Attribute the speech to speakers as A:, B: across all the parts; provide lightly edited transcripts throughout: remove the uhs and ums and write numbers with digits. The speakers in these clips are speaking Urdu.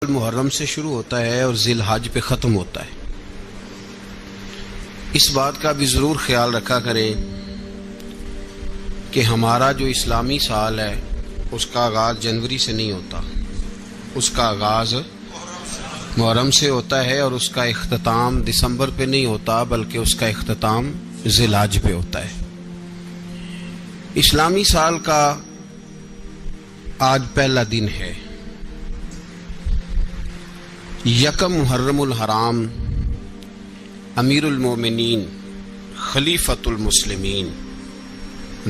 A: محرم سے شروع ہوتا ہے اور ذی الحج پہ ختم ہوتا ہے۔ اس بات کا بھی ضرور خیال رکھا کریں کہ ہمارا جو اسلامی سال ہے اس کا آغاز جنوری سے نہیں ہوتا، اس کا آغاز محرم سے ہوتا ہے اور اس کا اختتام دسمبر پہ نہیں ہوتا بلکہ اس کا اختتام ذی الحج پہ ہوتا ہے۔ اسلامی سال کا آج پہلا دن ہے، یکم محرم الحرام، امیر المومنین خلیفۃ المسلمین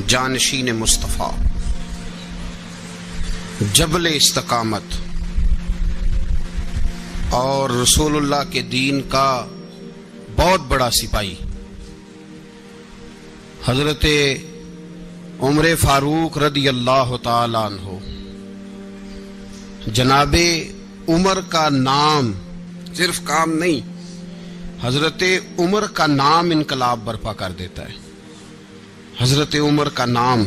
A: جانشین مصطفیٰ جبل استقامت اور رسول اللہ کے دین کا بہت بڑا سپاہی حضرت عمر فاروق رضی اللہ تعالی عنہ، جناب عمر کا نام صرف کام نہیں، حضرت عمر کا نام انقلاب برپا کر دیتا ہے۔ حضرت عمر کا نام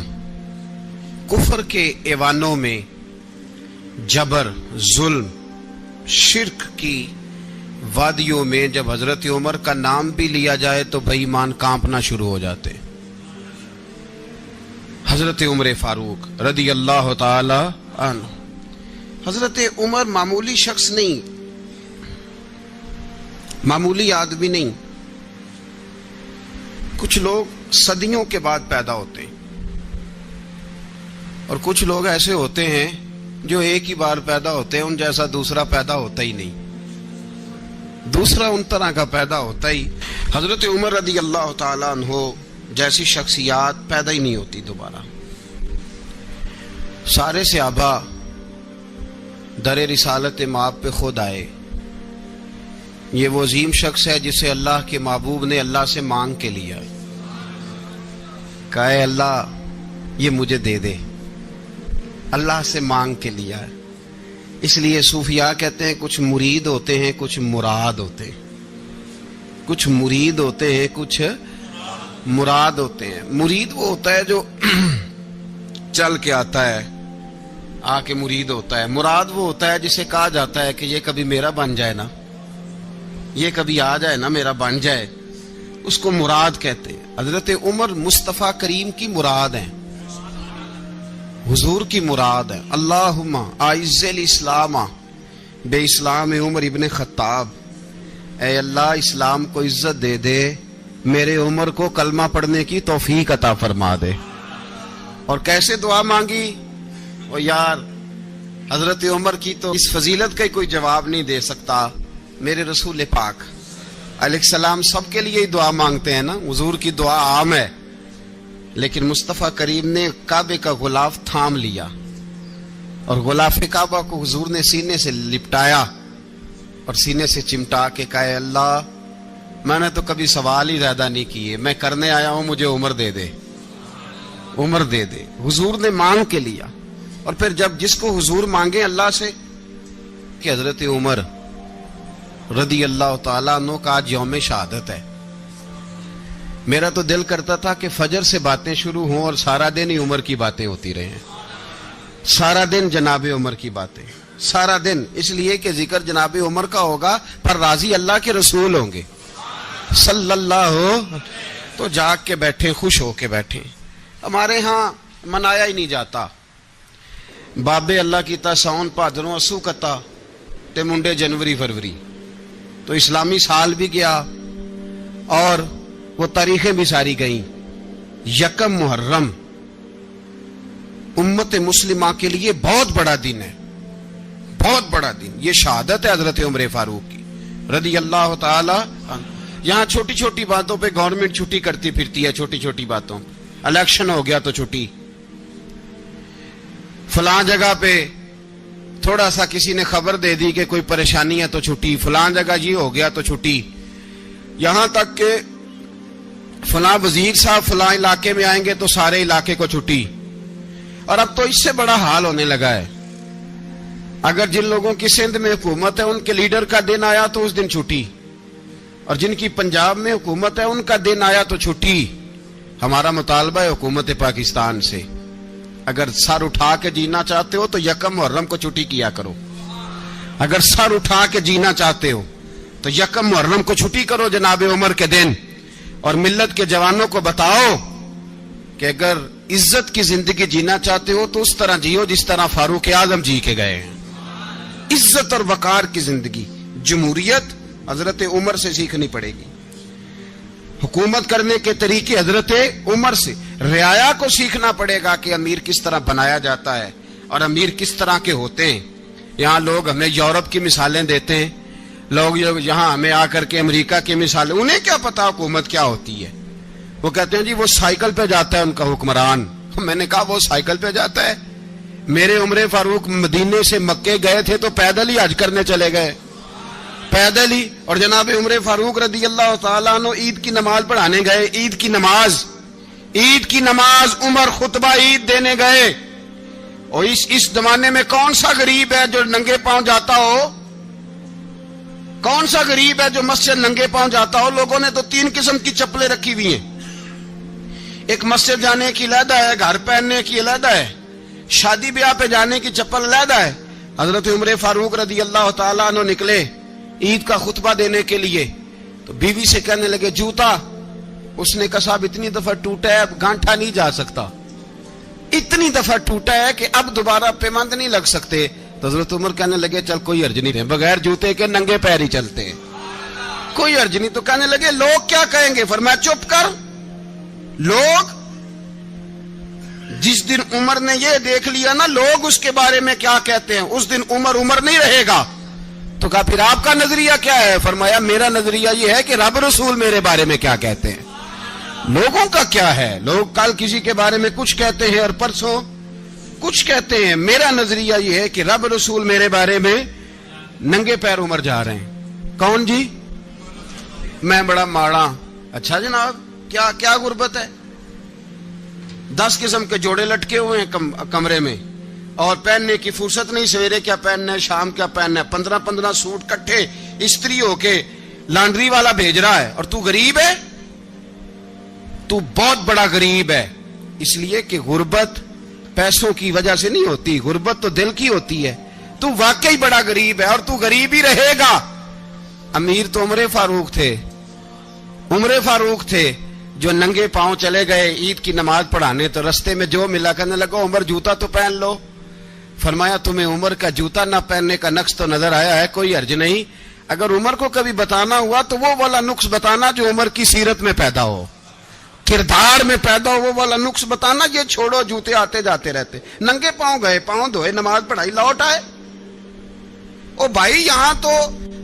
A: کفر کے ایوانوں میں جبر، ظلم، شرک کی وادیوں میں جب حضرت عمر کا نام بھی لیا جائے تو بے ایمان کانپنا شروع ہو جاتے۔ حضرت عمر فاروق رضی اللہ تعالی عنہ، حضرت عمر معمولی شخص نہیں، معمولی آدمی نہیں۔ کچھ لوگ صدیوں کے بعد پیدا ہوتے ہیں اور کچھ لوگ ایسے ہوتے ہیں جو ایک ہی بار پیدا ہوتے ہیں، ان جیسا دوسرا پیدا ہوتا ہی نہیں، دوسرا ان طرح کا پیدا ہوتا ہی۔ حضرت عمر رضی اللہ تعالیٰ عنہ جیسی شخصیات پیدا ہی نہیں ہوتی دوبارہ۔ سارے صحابہ در رسالت مآب پہ خود آئے۔ یہ وہ عظیم شخص ہے جسے اللہ کے محبوب نے اللہ سے مانگ کے لیا، کہا اے اللہ یہ مجھے دے دے، اللہ سے مانگ کے لیا ہے۔ اس لیے صوفیاء کہتے ہیں کچھ مرید ہوتے ہیں کچھ مراد ہوتے ہیں، کچھ مرید ہوتے ہیں کچھ مراد ہوتے ہیں۔ مرید وہ ہوتا ہے جو چل کے آتا ہے، آ کے مرید ہوتا ہے۔ مراد وہ ہوتا ہے جسے کہا جاتا ہے کہ یہ کبھی میرا بن جائے نا، یہ کبھی آ جائے نا، میرا بن جائے، اس کو مراد کہتے ہیں۔ حضرت عمر مصطفیٰ کریم کی مراد ہیں، حضور کی مراد ہے۔ اللہم اعز الاسلام بے اسلام عمر ابن خطاب، اے اللہ اسلام کو عزت دے دے، میرے عمر کو کلمہ پڑھنے کی توفیق عطا فرما دے۔ اور کیسے دعا مانگی؟ او یار حضرت عمر کی تو اس فضیلت کا کوئی جواب نہیں دے سکتا، میرے رسول پاک علیہ السلام سب کے لیے ہی دعا مانگتے ہیں نا، حضور کی دعا عام ہے، لیکن مصطفیٰ کریم نے کعبے کا غلاف تھام لیا اور غلاف کعبہ کو حضور نے سینے سے لپٹایا اور سینے سے چمٹا کے کہا اے اللہ میں نے تو کبھی سوال ہی زیادہ نہیں کیے، میں کرنے آیا ہوں، مجھے عمر دے دے، عمر دے دے۔ حضور نے مانگ کے لیا۔ اور پھر جب جس کو حضور مانگے اللہ سے، کہ حضرت عمر رضی اللہ تعالیٰ عنہ کا آج یوم شہادت ہے، میرا تو دل کرتا تھا کہ فجر سے باتیں شروع ہوں اور سارا دن ہی عمر کی باتیں ہوتی رہیں، سارا دن جناب عمر کی باتیں، سارا دن، اس لیے کہ ذکر جناب عمر کا ہوگا پر راضی اللہ کے رسول ہوں گے صلی اللہ، تو جاگ کے بیٹھیں، خوش ہو کے بیٹھیں۔ ہمارے ہاں منایا ہی نہیں جاتا، بابے اللہ کیتا ساؤن بھادروں اسو کتا تے منڈے جنوری فروری، تو اسلامی سال بھی گیا اور وہ تاریخیں بھی ساری گئیں۔ یکم محرم امت مسلمہ کے لیے بہت بڑا دن ہے، بہت بڑا دن، یہ شہادت ہے حضرت عمر فاروق کی رضی اللہ تعالی عنہ۔ یہاں چھوٹی چھوٹی باتوں پہ گورنمنٹ چھٹی کرتی پھرتی ہے، چھوٹی چھوٹی باتوں، الیکشن ہو گیا تو چھٹی، فلاں جگہ پہ تھوڑا سا کسی نے خبر دے دی کہ کوئی پریشانی ہے تو چھٹی، فلاں جگہ یہ ہو گیا تو چھٹی، یہاں تک کہ فلاں وزیر صاحب فلاں علاقے میں آئیں گے تو سارے علاقے کو چھٹی۔ اور اب تو اس سے بڑا حال ہونے لگا ہے، اگر جن لوگوں کی سندھ میں حکومت ہے ان کے لیڈر کا دن آیا تو اس دن چھٹی، اور جن کی پنجاب میں حکومت ہے ان کا دن آیا تو چھٹی۔ ہمارا مطالبہ ہے حکومت پاکستان سے، اگر سر اٹھا کے جینا چاہتے ہو تو یکم محرم کو چھٹی کیا کرو، اگر سر اٹھا کے جینا چاہتے ہو تو یکم محرم کو چھٹی کرو جناب عمر کے دن، اور ملت کے جوانوں کو بتاؤ کہ اگر عزت کی زندگی جینا چاہتے ہو تو اس طرح جیو جس طرح فاروق اعظم جی کے گئے ہیں۔ عزت اور وقار کی زندگی، جمہوریت حضرت عمر سے سیکھنی پڑے گی، حکومت کرنے کے طریقے حضرت عمر سے، رعایا کو سیکھنا پڑے گا کہ امیر کس طرح بنایا جاتا ہے اور امیر کس طرح کے ہوتے ہیں۔ یہاں لوگ ہمیں یورپ کی مثالیں دیتے ہیں، لوگ یہاں ہمیں آ کر کے امریکہ کی مثالیں، انہیں کیا پتا حکومت کیا ہوتی ہے؟ وہ کہتے ہیں جی وہ سائیکل پہ جاتا ہے ان کا حکمران۔ میں نے کہا وہ سائیکل پہ جاتا ہے؟ میرے عمر فاروق مدینے سے مکے گئے تھے تو پیدل ہی حج کرنے چلے گئے، پیدل ہی، اور جناب عمر فاروق رضی اللہ تعالیٰ عنہ عید کی نماز پڑھانے گئے، عید کی نماز عمر خطبہ عید دینے گئے۔ اور اس زمانے میں کون سا غریب ہے جو ننگے پاؤں جاتا ہو؟ کون سا غریب ہے جو مسجد ننگے پاؤں جاتا ہو؟ لوگوں نے تو 3 قسم کی چپلیں رکھی ہوئی ہیں، ایک مسجد جانے کی علیحدہ ہے، گھر پہننے کی علیحدہ ہے، شادی بیاہ پہ جانے کی چپل علیحدہ ہے۔ حضرت عمر فاروق رضی اللہ تعالیٰ عنہ نکلے عید کا خطبہ دینے کے لیے تو بیوی سے کہنے لگے جوتا، اس نے کہا صاحب اتنی دفعہ ٹوٹا ہے اب گانٹھا نہیں جا سکتا، اتنی دفعہ ٹوٹا ہے کہ اب دوبارہ پیمند نہیں لگ سکتے۔ تو حضرت عمر کہنے لگے چل کوئی حرج نہیں ہے، بغیر جوتے کے ننگے پیر ہی چلتے ہیں، کوئی حرج نہیں۔ تو کہنے لگے لوگ کیا کہیں گے؟ فرمایا چپ کر، لوگ جس دن عمر نے یہ دیکھ لیا نا لوگ اس کے بارے میں کیا کہتے ہیں، اس دن عمر نہیں رہے گا۔ تو کہا پھر آپ کا نظریہ کیا ہے؟ فرمایا میرا نظریہ یہ ہے کہ رب رسول میرے بارے میں کیا کہتے ہیں، لوگوں کا کیا ہے؟ لوگ کل کسی کے بارے میں کچھ کہتے ہیں اور پرسوں کچھ کہتے ہیں، میرا نظریہ یہ ہے کہ رب رسول میرے بارے میں ننگے پیر عمر جا رہے ہیں۔ کون جی؟ میں بڑا ماڑا۔ اچھا جناب کیا غربت ہے؟ 10 قسم کے جوڑے لٹکے ہوئے ہیں کمرے میں اور پہننے کی فرصت نہیں، سویرے کیا پہننا ہے، شام کیا پہننا ہے، 15 سوٹ کٹھے استری ہو کے لانڈری والا بھیج رہا ہے، اور تو غریب ہے، تو بہت بڑا غریب ہے۔ اس لیے کہ غربت پیسوں کی وجہ سے نہیں ہوتی، غربت تو دل کی ہوتی ہے۔ تو واقعی بڑا غریب ہے اور تو غریب ہی رہے گا۔ امیر تو عمر فاروق تھے جو ننگے پاؤں چلے گئے عید کی نماز پڑھانے، تو رستے میں جو ملا کہنے لگا عمر جوتا تو پہن لو۔ فرمایا تمہیں عمر کا جوتا نہ پہننے کا نقص تو نظر آیا ہے، کوئی حرج نہیں، اگر عمر کو کبھی بتانا ہوا تو وہ والا نقص بتانا جو عمر کی سیرت میں پیدا ہو، کردار میں پیدا ہو، وہ والا نقص بتانا، یہ چھوڑو جوتے آتے جاتے رہتے۔ ننگے پاؤں گئے، پاؤں دھوئے، نماز پڑھائی، لوٹ آئے۔ او بھائی یہاں تو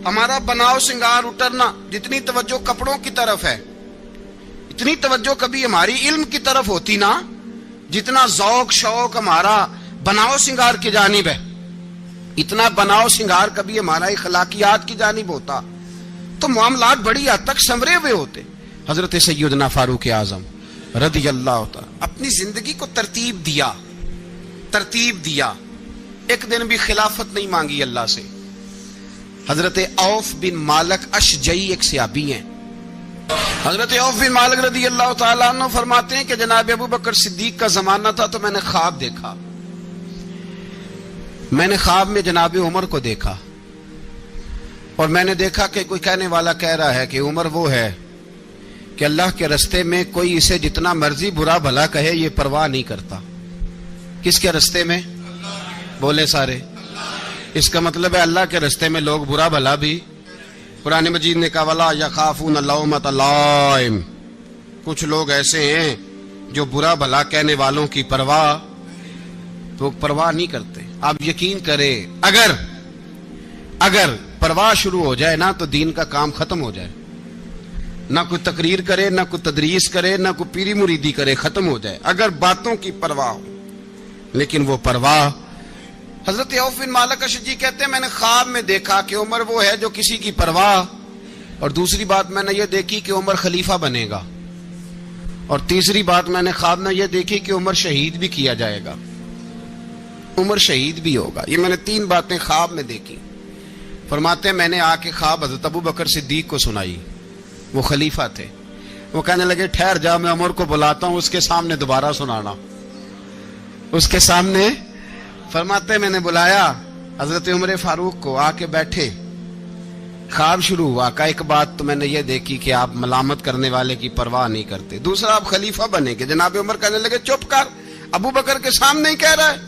A: ہمارا بناؤ سنگار اترنا، جتنی توجہ کپڑوں کی طرف ہے اتنی توجہ کبھی ہماری علم کی طرف ہوتی نا، جتنا ذوق شوق ہمارا بناؤ سنگار کی جانب ہے، اتنا بناؤ سنگار کبھی ہمارا اخلاقیات کی جانب ہوتا تو معاملات بڑی حد تک سنورے ہوئے ہوتے۔ حضرت سیدنا فاروق اعظم رضی اللہ تعالی اپنی زندگی کو ترتیب دیا، ایک دن بھی خلافت نہیں مانگی اللہ سے۔ حضرت عوف بن مالک اشجعی ایک صحابی ہیں، حضرت عوف بن مالک رضی اللہ تعالیٰ عنہ فرماتے ہیں کہ جناب ابو بکر صدیق کا زمانہ تھا تو میں نے خواب دیکھا، میں نے خواب میں جناب عمر کو دیکھا، اور میں نے دیکھا کہ کوئی کہنے والا کہہ رہا ہے کہ عمر وہ ہے کہ اللہ کے رستے میں کوئی اسے جتنا مرضی برا بھلا کہے یہ پرواہ نہیں کرتا۔ کس کے رستے میں؟ بولے سارے۔ اس کا مطلب ہے اللہ کے رستے میں لوگ برا بھلا بھی، قرآن مجید نے کہا وَلَا يَخَافُونَ لَوْمَةَ لَائِمٍ، کچھ لوگ ایسے ہیں جو برا بھلا کہنے والوں کی پرواہ نہیں کرتے۔ آپ یقین کریں اگر پرواہ شروع ہو جائے نا تو دین کا کام ختم ہو جائے، نہ کوئی تقریر کرے، نہ کوئی تدریس کرے، نہ کوئی پیری مریدی کرے، ختم ہو جائے اگر باتوں کی پرواہ ہو۔ لیکن وہ پرواہ، حضرت عوف بن مالک اشجعی کہتے ہیں میں نے خواب میں دیکھا کہ عمر وہ ہے جو کسی کی پرواہ، اور دوسری بات میں نے یہ دیکھی کہ عمر خلیفہ بنے گا، اور تیسری بات میں نے خواب میں یہ دیکھی کہ عمر شہید بھی کیا جائے گا، عمر شہید بھی ہوگا۔ یہ میں نے 3 باتیں خواب میں دیکھی۔ فرماتے ہیں میں نے آ کے خواب حضرت ابو بکر صدیق کو سنائی، وہ خلیفہ تھے، وہ کہنے لگے ٹھہر جا میں عمر کو بلاتا ہوں، اس کے سامنے دوبارہ سنانا، اس کے سامنے۔ فرماتے ہیں میں نے بلایا، حضرت عمر فاروق کو آ کے بیٹھے, خواب شروع ہوا. کہا ایک بات تو میں نے یہ دیکھی کہ آپ ملامت کرنے والے کی پرواہ نہیں کرتے. دوسرا, آپ خلیفہ بنے گے. جناب عمر کہنے لگے چپ کر, ابو بکر کے سامنے ہی کہہ رہا ہے,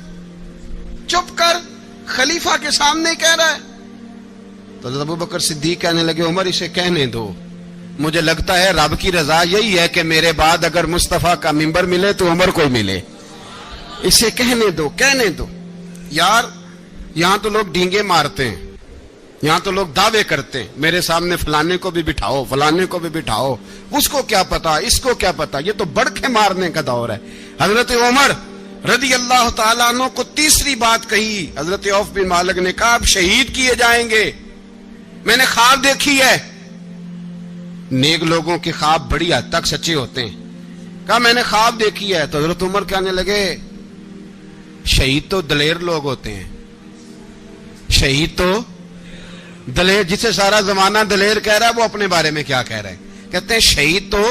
A: چپ کر, خلیفہ کے سامنے ہی کہہ رہا ہے. تو حضرت ابو بکر صدیق کہنے لگے عمر اسے کہنے دو, مجھے لگتا ہے رب کی رضا یہی ہے کہ میرے بعد اگر مصطفیٰ کا ممبر ملے تو عمر کو ملے, اسے کہنے دو, کہنے دو. یار یہاں تو لوگ ڈینگے مارتے ہیں, یہاں تو لوگ دعوے کرتے ہیں, میرے سامنے فلانے کو بھی بٹھاؤ, فلانے کو بھی بٹھاؤ, اس کو کیا پتا, اس کو کیا پتا, یہ تو بڑکے مارنے کا دور ہے. حضرت عمر رضی اللہ تعالیٰ عنہ کو تیسری بات کہی. حضرت عوف بن مالک نے کہا آپ شہید کیے جائیں گے, میں نے خواب دیکھی ہے. نیک لوگوں کے خواب بڑی حد تک سچے ہوتے ہیں. کہا میں نے خواب دیکھی ہے. تو حضرت عمر کہنے لگے شہید تو دلیر لوگ ہوتے ہیں, شہید تو دلیر, جسے سارا زمانہ دلیر کہہ رہا ہے وہ اپنے بارے میں کیا کہہ رہا ہے, کہتے ہیں شہید تو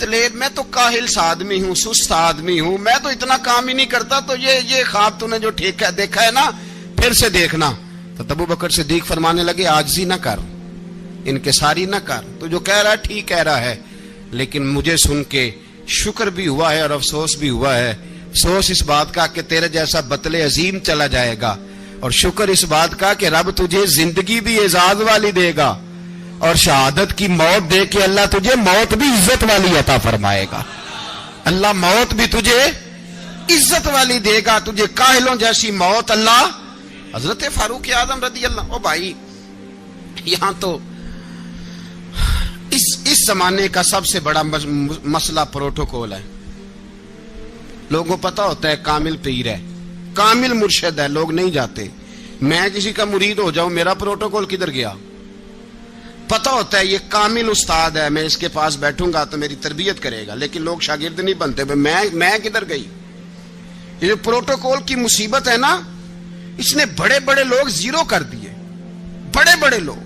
A: دلیر. میں تو کاہل سا آدمی ہوں, سست آدمی ہوں, میں تو اتنا کام ہی نہیں کرتا, تو یہ خواب تو نے جو دیکھا ہے نا پھر سے دیکھنا. تو ابو بکر صدیق فرمانے لگے عاجزی نہ کر, انکساری نہ کر, تو جو کہہ رہا ہے ٹھیک کہہ رہا ہے, لیکن مجھے سن کے شکر بھی ہوا ہے اور افسوس بھی ہوا ہے. افسوس اس بات کا کہ تیرے جیسا بطل عظیم چلا جائے گا, اور شکر اس بات کا کہ رب تجھے زندگی بھی اعزاز والی دے گا, اور شہادت کی موت دے کے اللہ تجھے موت بھی عزت والی عطا فرمائے گا. اللہ موت بھی تجھے عزت والی دے گا, تجھے کاہلوں جیسی موت اللہ. حضرت فاروق اعظم رضی اللہ, او بھائی یہاں تو اس زمانے کا سب سے بڑا مسئلہ پروٹوکول ہے. لوگوں کو پتا ہوتا ہے کامل پیر ہے, کامل مرشد ہے, لوگ نہیں جاتے. میں کسی کا مرید ہو جاؤں, میرا پروٹوکول کدھر گیا؟ پتا ہوتا ہے یہ کامل استاد ہے, میں اس کے پاس بیٹھوں گا تو میری تربیت کرے گا, لیکن لوگ شاگرد نہیں بنتے. میں کدھر گئی؟ یہ جو پروٹوکول کی مصیبت ہے نا, اس نے بڑے بڑے لوگ زیرو کر دیے, بڑے بڑے لوگ.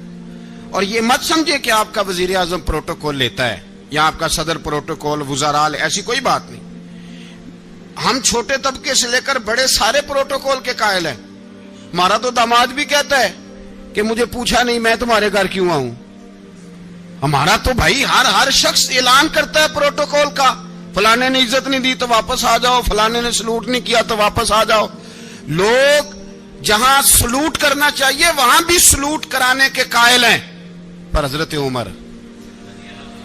A: اور یہ مت سمجھے کہ آپ کا وزیر اعظم پروٹوکول لیتا ہے یا آپ کا صدر پروٹوکول, وزراء, ایسی کوئی بات نہیں. ہم چھوٹے طبقے سے لے کر بڑے سارے پروٹوکول کے قائل ہیں. ہمارا تو داماد بھی کہتا ہے کہ مجھے پوچھا نہیں میں تمہارے گھر کیوں آؤں. ہمارا تو بھائی ہر شخص اعلان کرتا ہے پروٹوکول کا, فلانے نے عزت نہیں دی تو واپس آ جاؤ, فلانے نے سلوٹ نہیں کیا تو واپس آ جاؤ. لوگ جہاں سلوٹ کرنا چاہیے وہاں بھی سلوٹ کرانے کے قائل ہیں. پر حضرت عمر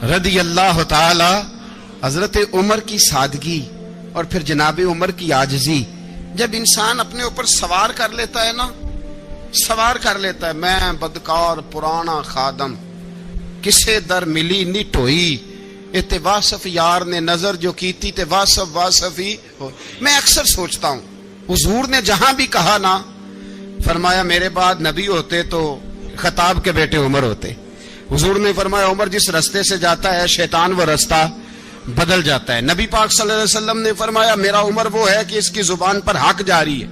A: رضی اللہ تعالی, حضرت عمر کی سادگی اور پھر جناب عمر کی عاجزی, جب انسان اپنے اوپر سوار کر لیتا ہے نا, سوار کر لیتا ہے, میں بدکار پرانا خادم, کسے در ملی نی ٹوئی, تے واصف یار نے نظر جو کیتی تے واصف ہی ہو. میں اکثر سوچتا ہوں حضور نے جہاں بھی کہا نا, فرمایا میرے بعد نبی ہوتے تو خطاب کے بیٹے عمر ہوتے. حضور نے فرمایا عمر جس رستے سے جاتا ہے شیطان وہ رستہ بدل جاتا ہے. نبی پاک صلی اللہ علیہ وسلم نے فرمایا میرا عمر وہ ہے کہ اس کی زبان پر حق جاری ہے.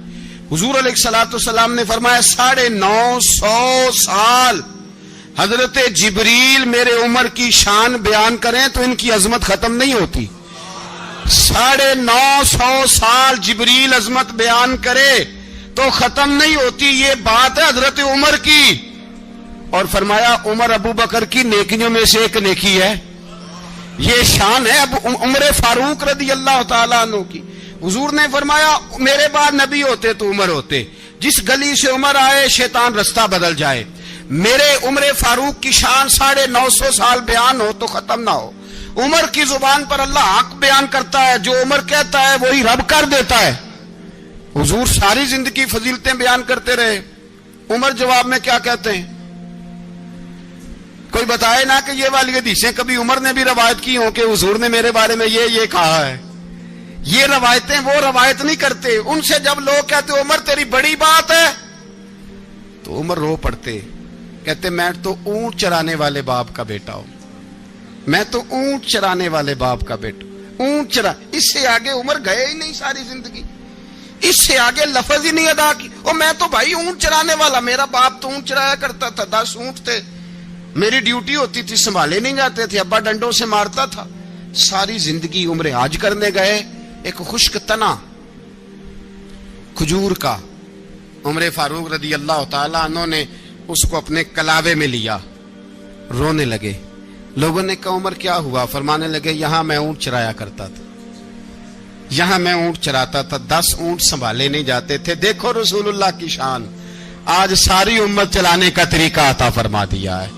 A: حضور علیہ الصلوۃ والسلام نے فرمایا 950 سال حضرت جبریل میرے عمر کی شان بیان کریں تو ان کی عظمت ختم نہیں ہوتی. 950 سال جبریل عظمت بیان کرے تو ختم نہیں ہوتی. یہ بات ہے حضرت عمر کی. اور فرمایا عمر ابو بکر کی نیکیوں میں سے ایک نیکی ہے, یہ شان ہے اب عمر فاروق رضی اللہ تعالیٰ عنہ کی. حضور نے فرمایا میرے بعد نبی ہوتے تو عمر ہوتے, جس گلی سے عمر آئے شیطان رستہ بدل جائے. میرے عمر فاروق کی شان 950 سال بیان ہو تو ختم نہ ہو. عمر کی زبان پر اللہ حق بیان کرتا ہے, جو عمر کہتا ہے وہی رب کر دیتا ہے. حضور ساری زندگی فضیلتیں بیان کرتے رہے, عمر جواب میں کیا کہتے ہیں؟ کوئی بتائے نا کہ یہ والی حدیثیں کبھی عمر نے بھی روایت کی ہوں کہ حضور نے میرے بارے میں یہ کہا ہے. یہ روایتیں وہ روایت نہیں کرتے. ان سے جب لوگ کہتے عمر تیری بڑی بات ہے تو عمر رو پڑتے, کہتے میں تو اونٹ چرانے والے باپ کا بیٹا ہوں, میں تو اونٹ چرانے والے باپ کا بیٹا, اونٹ چرا. اس سے آگے عمر گئے ہی نہیں ساری زندگی, اس سے آگے لفظ ہی نہیں ادا کی. اور میں تو بھائی اونٹ چرانے والا, میرا باپ تو اونٹ چرایا کرتا تھا, 10 اونٹ تھے, میری ڈیوٹی ہوتی تھی, سنبھالے نہیں جاتے تھے, ابا ڈنڈوں سے مارتا تھا. ساری زندگی عمر حج کرنے گئے, ایک خشک تنا کھجور کا عمر فاروق رضی اللہ تعالیٰ عنہ نے اس کو اپنے کلاوے میں لیا، رونے لگے۔ لوگوں نے کہا عمر کیا ہوا؟ فرمانے لگے یہاں میں اونٹ چرایا کرتا تھا، یہاں میں اونٹ چراتا تھا، 10 اونٹ سنبھالے نہیں جاتے تھے۔ دیکھو رسول اللہ کی شان، آج ساری امت چلانے کا طریقہ عطا فرما دیا ہے،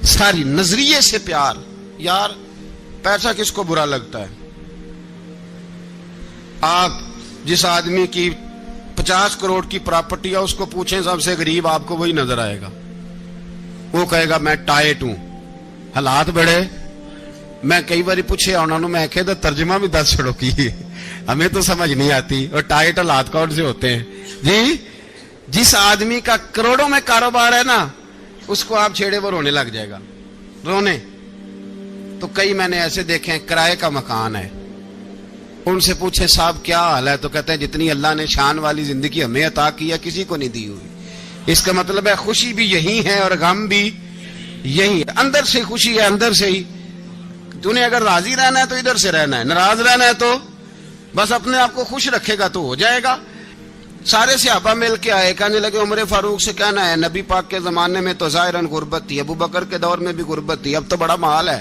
A: ساری نظریے سے پیار۔ یار پیسہ کس کو برا لگتا ہے؟ آپ جس آدمی کی 50 کروڑ کی پراپرٹی ہے اس کو پوچھیں سب سے غریب، آپ کو وہی نظر آئے گا۔ وہ کہے گا میں ٹائٹ ہوں، حالات بڑے۔ میں کئی باری پوچھے انہوں نے، میں کہتا ترجمہ بھی 10 چھڑوں کی، ہمیں تو سمجھ نہیں آتی، اور ٹائٹ حالات کون سے ہوتے ہیں جی؟ جس آدمی کا کروڑوں میں کاروبار ہے نا، اس کو آپ چھیڑے وہ رونے لگ جائے گا، رونے۔ تو کئی میں نے ایسے دیکھے ہیں کرائے کا مکان ہے، ان سے پوچھے صاحب کیا حال ہے، تو کہتے ہیں جتنی اللہ نے شان والی زندگی ہمیں عطا کی ہے کسی کو نہیں دی ہوئی۔ اس کا مطلب ہے خوشی بھی یہی ہے اور غم بھی یہی ہے، اندر سے خوشی ہے، اندر سے ہی۔ تو نے اگر راضی رہنا ہے تو ادھر سے رہنا ہے، ناراض رہنا ہے تو بس اپنے آپ کو خوش رکھے گا تو ہو جائے گا۔ سارے صحابہ مل کے آئے، کہنے لگے عمر فاروق سے کہنا ہے نبی پاک کے زمانے میں تو ظاہراً غربت تھی، ابو بکر کے دور میں بھی غربت تھی، اب تو بڑا مال ہے۔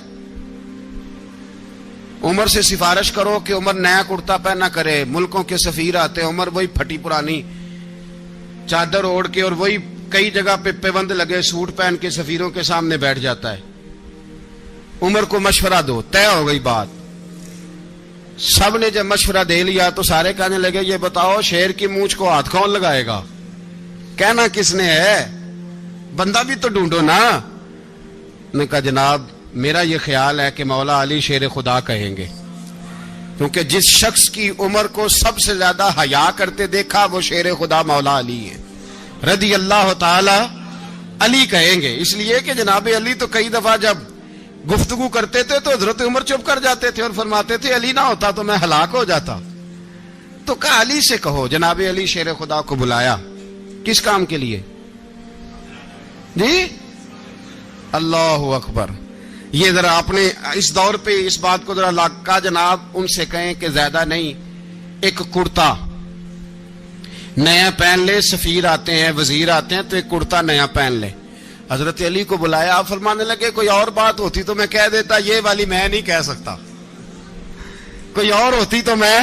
A: عمر سے سفارش کرو کہ عمر نیا کرتا پہنا کرے۔ ملکوں کے سفیر آتے، عمر وہی پھٹی پرانی چادر اوڑھ کے اور وہی کئی جگہ پہ پیوند لگے سوٹ پہن کے سفیروں کے سامنے بیٹھ جاتا ہے۔ عمر کو مشورہ دو، طے ہو گئی بات۔ سب نے جب مشورہ دے لیا تو سارے کہنے لگے یہ بتاؤ شیر کی مونچھ کو ہاتھ کون لگائے گا؟ کہنا کس نے ہے؟ بندہ بھی تو ڈھونڈو نا۔ نے کہا جناب میرا یہ خیال ہے کہ مولا علی شیر خدا کہیں گے، کیونکہ جس شخص کی عمر کو سب سے زیادہ حیا کرتے دیکھا وہ شیر خدا مولا علی ہے رضی اللہ تعالی علی کہیں گے۔ اس لیے کہ جناب علی تو کئی دفعہ جب گفتگو کرتے تھے تو حضرت عمر چپ کر جاتے تھے اور فرماتے تھے علی نہ ہوتا تو میں ہلاک ہو جاتا۔ تو کہا علی سے کہو۔ جناب علی شیر خدا کو بلایا، کس کام کے لیے جی؟ اللہ اکبر۔ یہ ذرا اپنے اس دور پہ اس بات کو ذرا لاکا جناب ان سے کہیں کہ زیادہ نہیں، ایک کرتا نیا پہن لے، سفیر آتے ہیں وزیر آتے ہیں تو ایک کرتا نیا پہن لے۔ حضرت علی کو بلایا، آپ فرمانے لگے کوئی اور بات ہوتی تو میں کہہ دیتا، یہ والی میں نہیں کہہ سکتا، کوئی اور ہوتی تو میں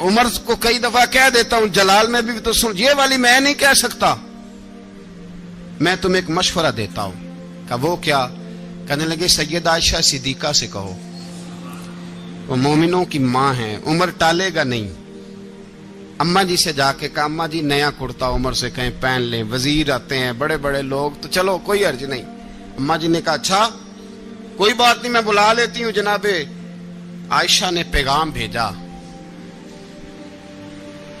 A: عمر کو کئی دفعہ کہہ دیتا ہوں، جلال میں بھی تو سن، یہ والی میں نہیں کہہ سکتا، میں تمہیں ایک مشورہ دیتا ہوں۔ کہا وہ کیا؟ کہنے لگے سیدہ عائشہ صدیقہ سے کہو، وہ مومنوں کی ماں ہیں، عمر ٹالے گا نہیں۔ اماں جی سے جا کے کہا اماں جی نیا کرتا عمر سے کہیں پہن لیں، وزیر آتے ہیں بڑے بڑے لوگ تو چلو کوئی حرج نہیں۔ اماں جی نے کہا اچھا کوئی بات نہیں میں بلا لیتی ہوں۔ جناب عائشہ نے پیغام بھیجا،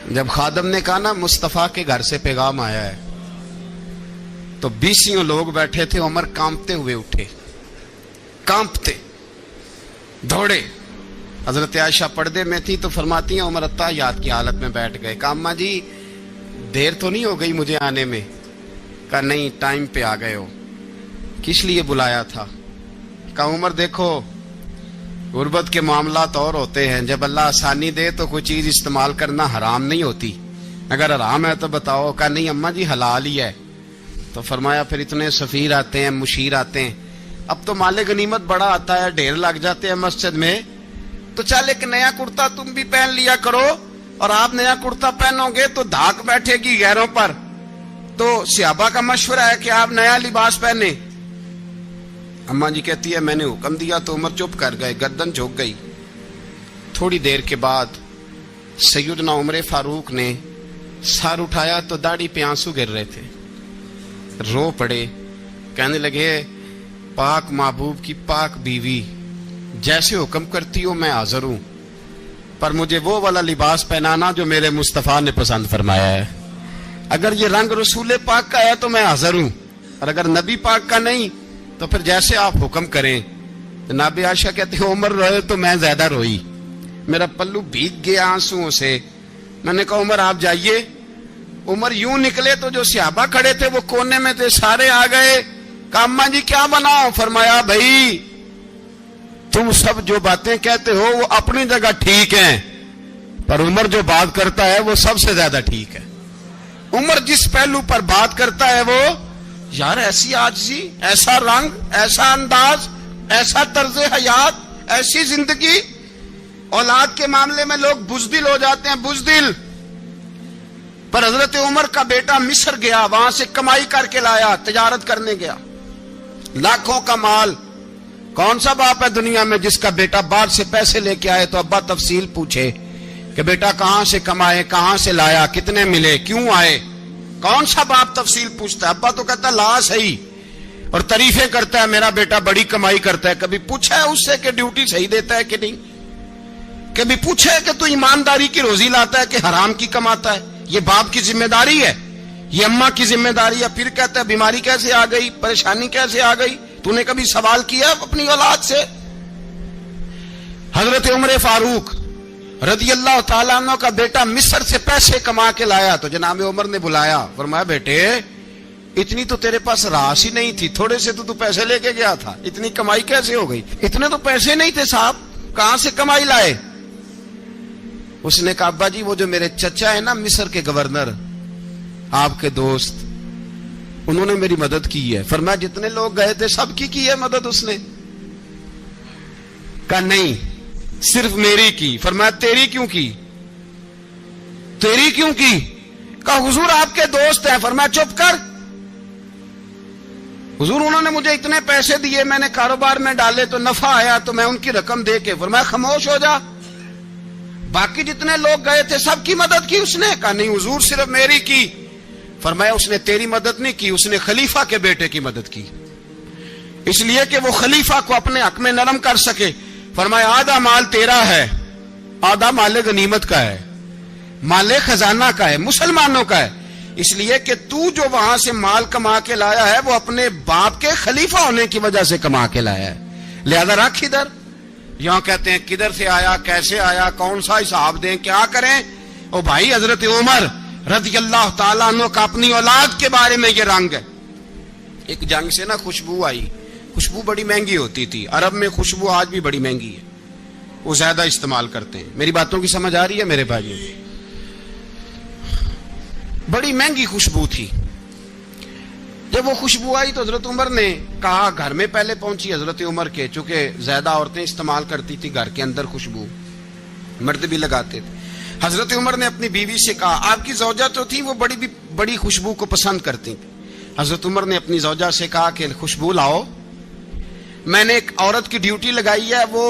A: جب خادم نے کہا نا مصطفیٰ کے گھر سے پیغام آیا ہے تو 20 لوگ بیٹھے تھے، عمر کانپتے ہوئے اٹھے، کانپتے دوڑے۔ حضرت عائشہ پردے میں تھی تو فرماتی ہیں عمر اتحیات کی حالت میں بیٹھ گئے۔ کہا اماں جی دیر تو نہیں ہو گئی مجھے آنے میں؟ کہا نہیں ٹائم پہ آ گئے ہو، کس لیے بلایا تھا؟ کہا عمر دیکھو غربت کے معاملات اور ہوتے ہیں، جب اللہ آسانی دے تو کوئی چیز استعمال کرنا حرام نہیں ہوتی، اگر حرام ہے تو بتاؤ۔ کہا نہیں اماں جی حلال ہی ہے۔ تو فرمایا پھر اتنے سفیر آتے ہیں مشیر آتے ہیں، اب تو مال غنیمت بڑا آتا ہے، ڈھیر لگ جاتے ہیں مسجد میں، تو چل ایک نیا کرتا تم بھی پہن لیا کرو، اور آپ نیا کرتا پہنو گے تو دھاک بیٹھے گی غیروں پر، تو صحابہ کا مشورہ ہے کہ آپ نیا لباس پہنے۔ اماں جی کہتی ہے میں نے حکم دیا تو عمر چپ کر گئے، گردن جھک گئی۔ تھوڑی دیر کے بعد سیدنا عمر فاروق نے سر اٹھایا تو داڑھی پہ آنسو گر رہے تھے، رو پڑے، کہنے لگے پاک محبوب کی پاک بیوی جیسے حکم کرتی ہو میں حاضر ہوں، پر مجھے وہ والا لباس پہنانا جو میرے مصطفیٰ نے پسند فرمایا ہے، اگر یہ رنگ رسول پاک کا ہے تو میں حاضر ہوں، اور اگر نبی پاک کا نہیں تو پھر جیسے آپ حکم کریں۔ جناب عائشہ کہتے ہیں عمر روئے تو میں زیادہ روئی، میرا پلو بھیگ گیا آنسوؤں سے۔ میں نے کہا عمر آپ جائیے۔ عمر یوں نکلے تو جو صحابہ کھڑے تھے وہ کونے میں تھے، سارے آ گئے۔ کہا اماں جی کیا بناؤ؟ فرمایا بھائی تم سب جو باتیں کہتے ہو وہ اپنی جگہ ٹھیک ہیں، پر عمر جو بات کرتا ہے وہ سب سے زیادہ ٹھیک ہے۔ عمر جس پہلو پر بات کرتا ہے وہ یار ایسی عاجزی، ایسا رنگ، ایسا انداز، ایسا طرز حیات، ایسی زندگی. اولاد کے معاملے میں لوگ بزدل ہو جاتے ہیں، بزدل. پر حضرت عمر کا بیٹا مصر گیا، وہاں سے کمائی کر کے لایا، تجارت کرنے گیا، لاکھوں کا مال. کون سا باپ ہے دنیا میں جس کا بیٹا باہر سے پیسے لے کے آئے تو ابا تفصیل پوچھے کہ بیٹا کہاں سے کمائے، کہاں سے لایا، کتنے ملے، کیوں آئے؟ کون سا باپ تفصیل پوچھتا ہے؟ ابا تو کہتا ہے لا صحیح، اور تعریفیں کرتا ہے میرا بیٹا بڑی کمائی کرتا ہے. کبھی پوچھا ہے اس سے کہ ڈیوٹی صحیح دیتا ہے کہ نہیں؟ کبھی پوچھا ہے کہ تو ایمانداری کی روزی لاتا ہے کہ حرام کی کماتا ہے؟ یہ باپ کی ذمہ داری ہے، یہ اماں کی ذمہ داری ہے. پھر کہتا ہے بیماری کیسے آ گئی، پریشانی کیسے آ گئی؟ تو نے کبھی سوال کیا اپنی اولاد سے؟ حضرت عمر فاروق رضی اللہ تعالیٰ عنہ کا بیٹا مصر سے پیسے کما کے لایا تو جناب عمر نے بلایا، فرمایا بیٹے اتنی تو تیرے پاس راس ہی نہیں تھی، تھوڑے سے تو پیسے لے کے گیا تھا، اتنی کمائی کیسے ہو گئی؟ اتنے تو پیسے نہیں تھے صاحب، کہاں سے کمائی لائے؟ اس نے کہا ابا جی وہ جو میرے چچا ہے نا مصر کے گورنر، آپ کے دوست، انہوں نے میری مدد کی ہے. فرمایا جتنے لوگ گئے تھے سب کی ہے مدد اس نے؟ کہا نہیں صرف میری کی. فرمایا تیری کیوں کی؟ تیری کیوں کی؟ کہا حضور آپ کے دوست ہیں. فرمایا چپ کر، حضور انہوں نے مجھے اتنے پیسے دیے، میں نے کاروبار میں ڈالے تو نفع آیا تو میں ان کی رقم دے کے. فرمایا خاموش ہو جا، باقی جتنے لوگ گئے تھے سب کی مدد کی اس نے؟ کہا نہیں حضور صرف میری کی. فرمایا اس نے تیری مدد نہیں کی، اس نے خلیفہ کے بیٹے کی مدد کی، اس لیے کہ وہ خلیفہ کو اپنے حق میں نرم کر سکے. فرمایا آدھا مال تیرا ہے، آدھا مال غنیمت کا ہے، مال خزانہ کا ہے، مسلمانوں کا ہے، اس لیے کہ تو جو وہاں سے مال کما کے لایا ہے وہ اپنے باپ کے خلیفہ ہونے کی وجہ سے کما کے لایا ہے، لہذا رکھ ادھر. یہاں کہتے ہیں کدھر سے آیا، کیسے آیا، کون سا حساب دیں، کیا کریں؟ او بھائی حضرت عمر رضی اللہ تعالیٰ عنہ کا اپنی اولاد کے بارے میں یہ رنگ ہے. ایک جنگ سے نا خوشبو آئی، خوشبو بڑی مہنگی ہوتی تھی، عرب میں خوشبو آج بھی بڑی مہنگی ہے، وہ زیادہ استعمال کرتے ہیں. میری باتوں کی سمجھ آ رہی ہے میرے بھائیوں؟ بڑی مہنگی خوشبو تھی. جب وہ خوشبو آئی تو حضرت عمر نے کہا، گھر میں پہلے پہنچی حضرت عمر کے، چونکہ زیادہ عورتیں استعمال کرتی تھی گھر کے اندر خوشبو، مرد بھی لگاتے تھے. حضرت عمر نے اپنی بیوی سے کہا، آپ کی زوجہ تو تھی وہ بڑی خوشبو کو پسند کرتی تھی. حضرت عمر نے اپنی زوجہ سے کہا کہ خوشبو لاؤ، میں نے ایک عورت کی ڈیوٹی لگائی ہے، وہ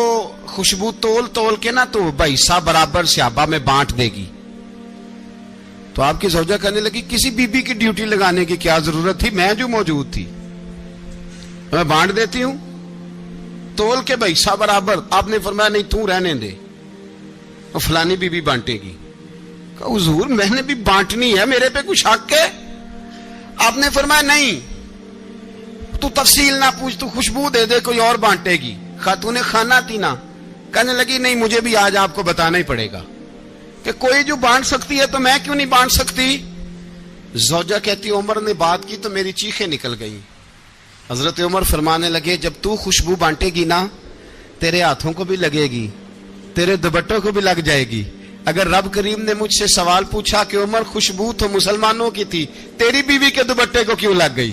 A: خوشبو تول تول کے نا تو بھائیسا برابر صحابہ میں بانٹ دے گی. تو آپ کی زوجہ کہنے لگی کسی بی بی کی ڈیوٹی لگانے کی کیا ضرورت تھی، میں جو موجود تھی میں بانٹ دیتی ہوں تول کے بھائیسا برابر. آپ نے فرمایا نہیں تو رہنے دے، فلانی بی بی بانٹے گی. کہا حضور میں نے بھی بانٹنی ہے، میرے پہ کچھ حق ہے؟ آپ نے فرمایا نہیں تو تفصیل نہ پوچھ، تو خوشبو دے دے، کوئی اور بانٹے گی. خاتون خانہ تھی نا، کہنے لگی نہیں مجھے بھی آج آپ کو بتانا ہی پڑے گا کہ کوئی جو بانٹ سکتی ہے تو میں کیوں نہیں بانٹ سکتی؟ زوجہ کہتی عمر نے بات کی تو میری چیخیں نکل گئی. حضرت عمر فرمانے لگے جب تو خوشبو بانٹے گی نا تیرے ہاتھوں کو بھی لگے گی، تیرے دوپٹوں کو بھی لگ جائے گی. اگر رب کریم نے مجھ سے سوال پوچھا کہ عمر خوشبو تو مسلمانوں کی تھی، تیری بیوی کے دوپٹے کو کیوں لگ گئی،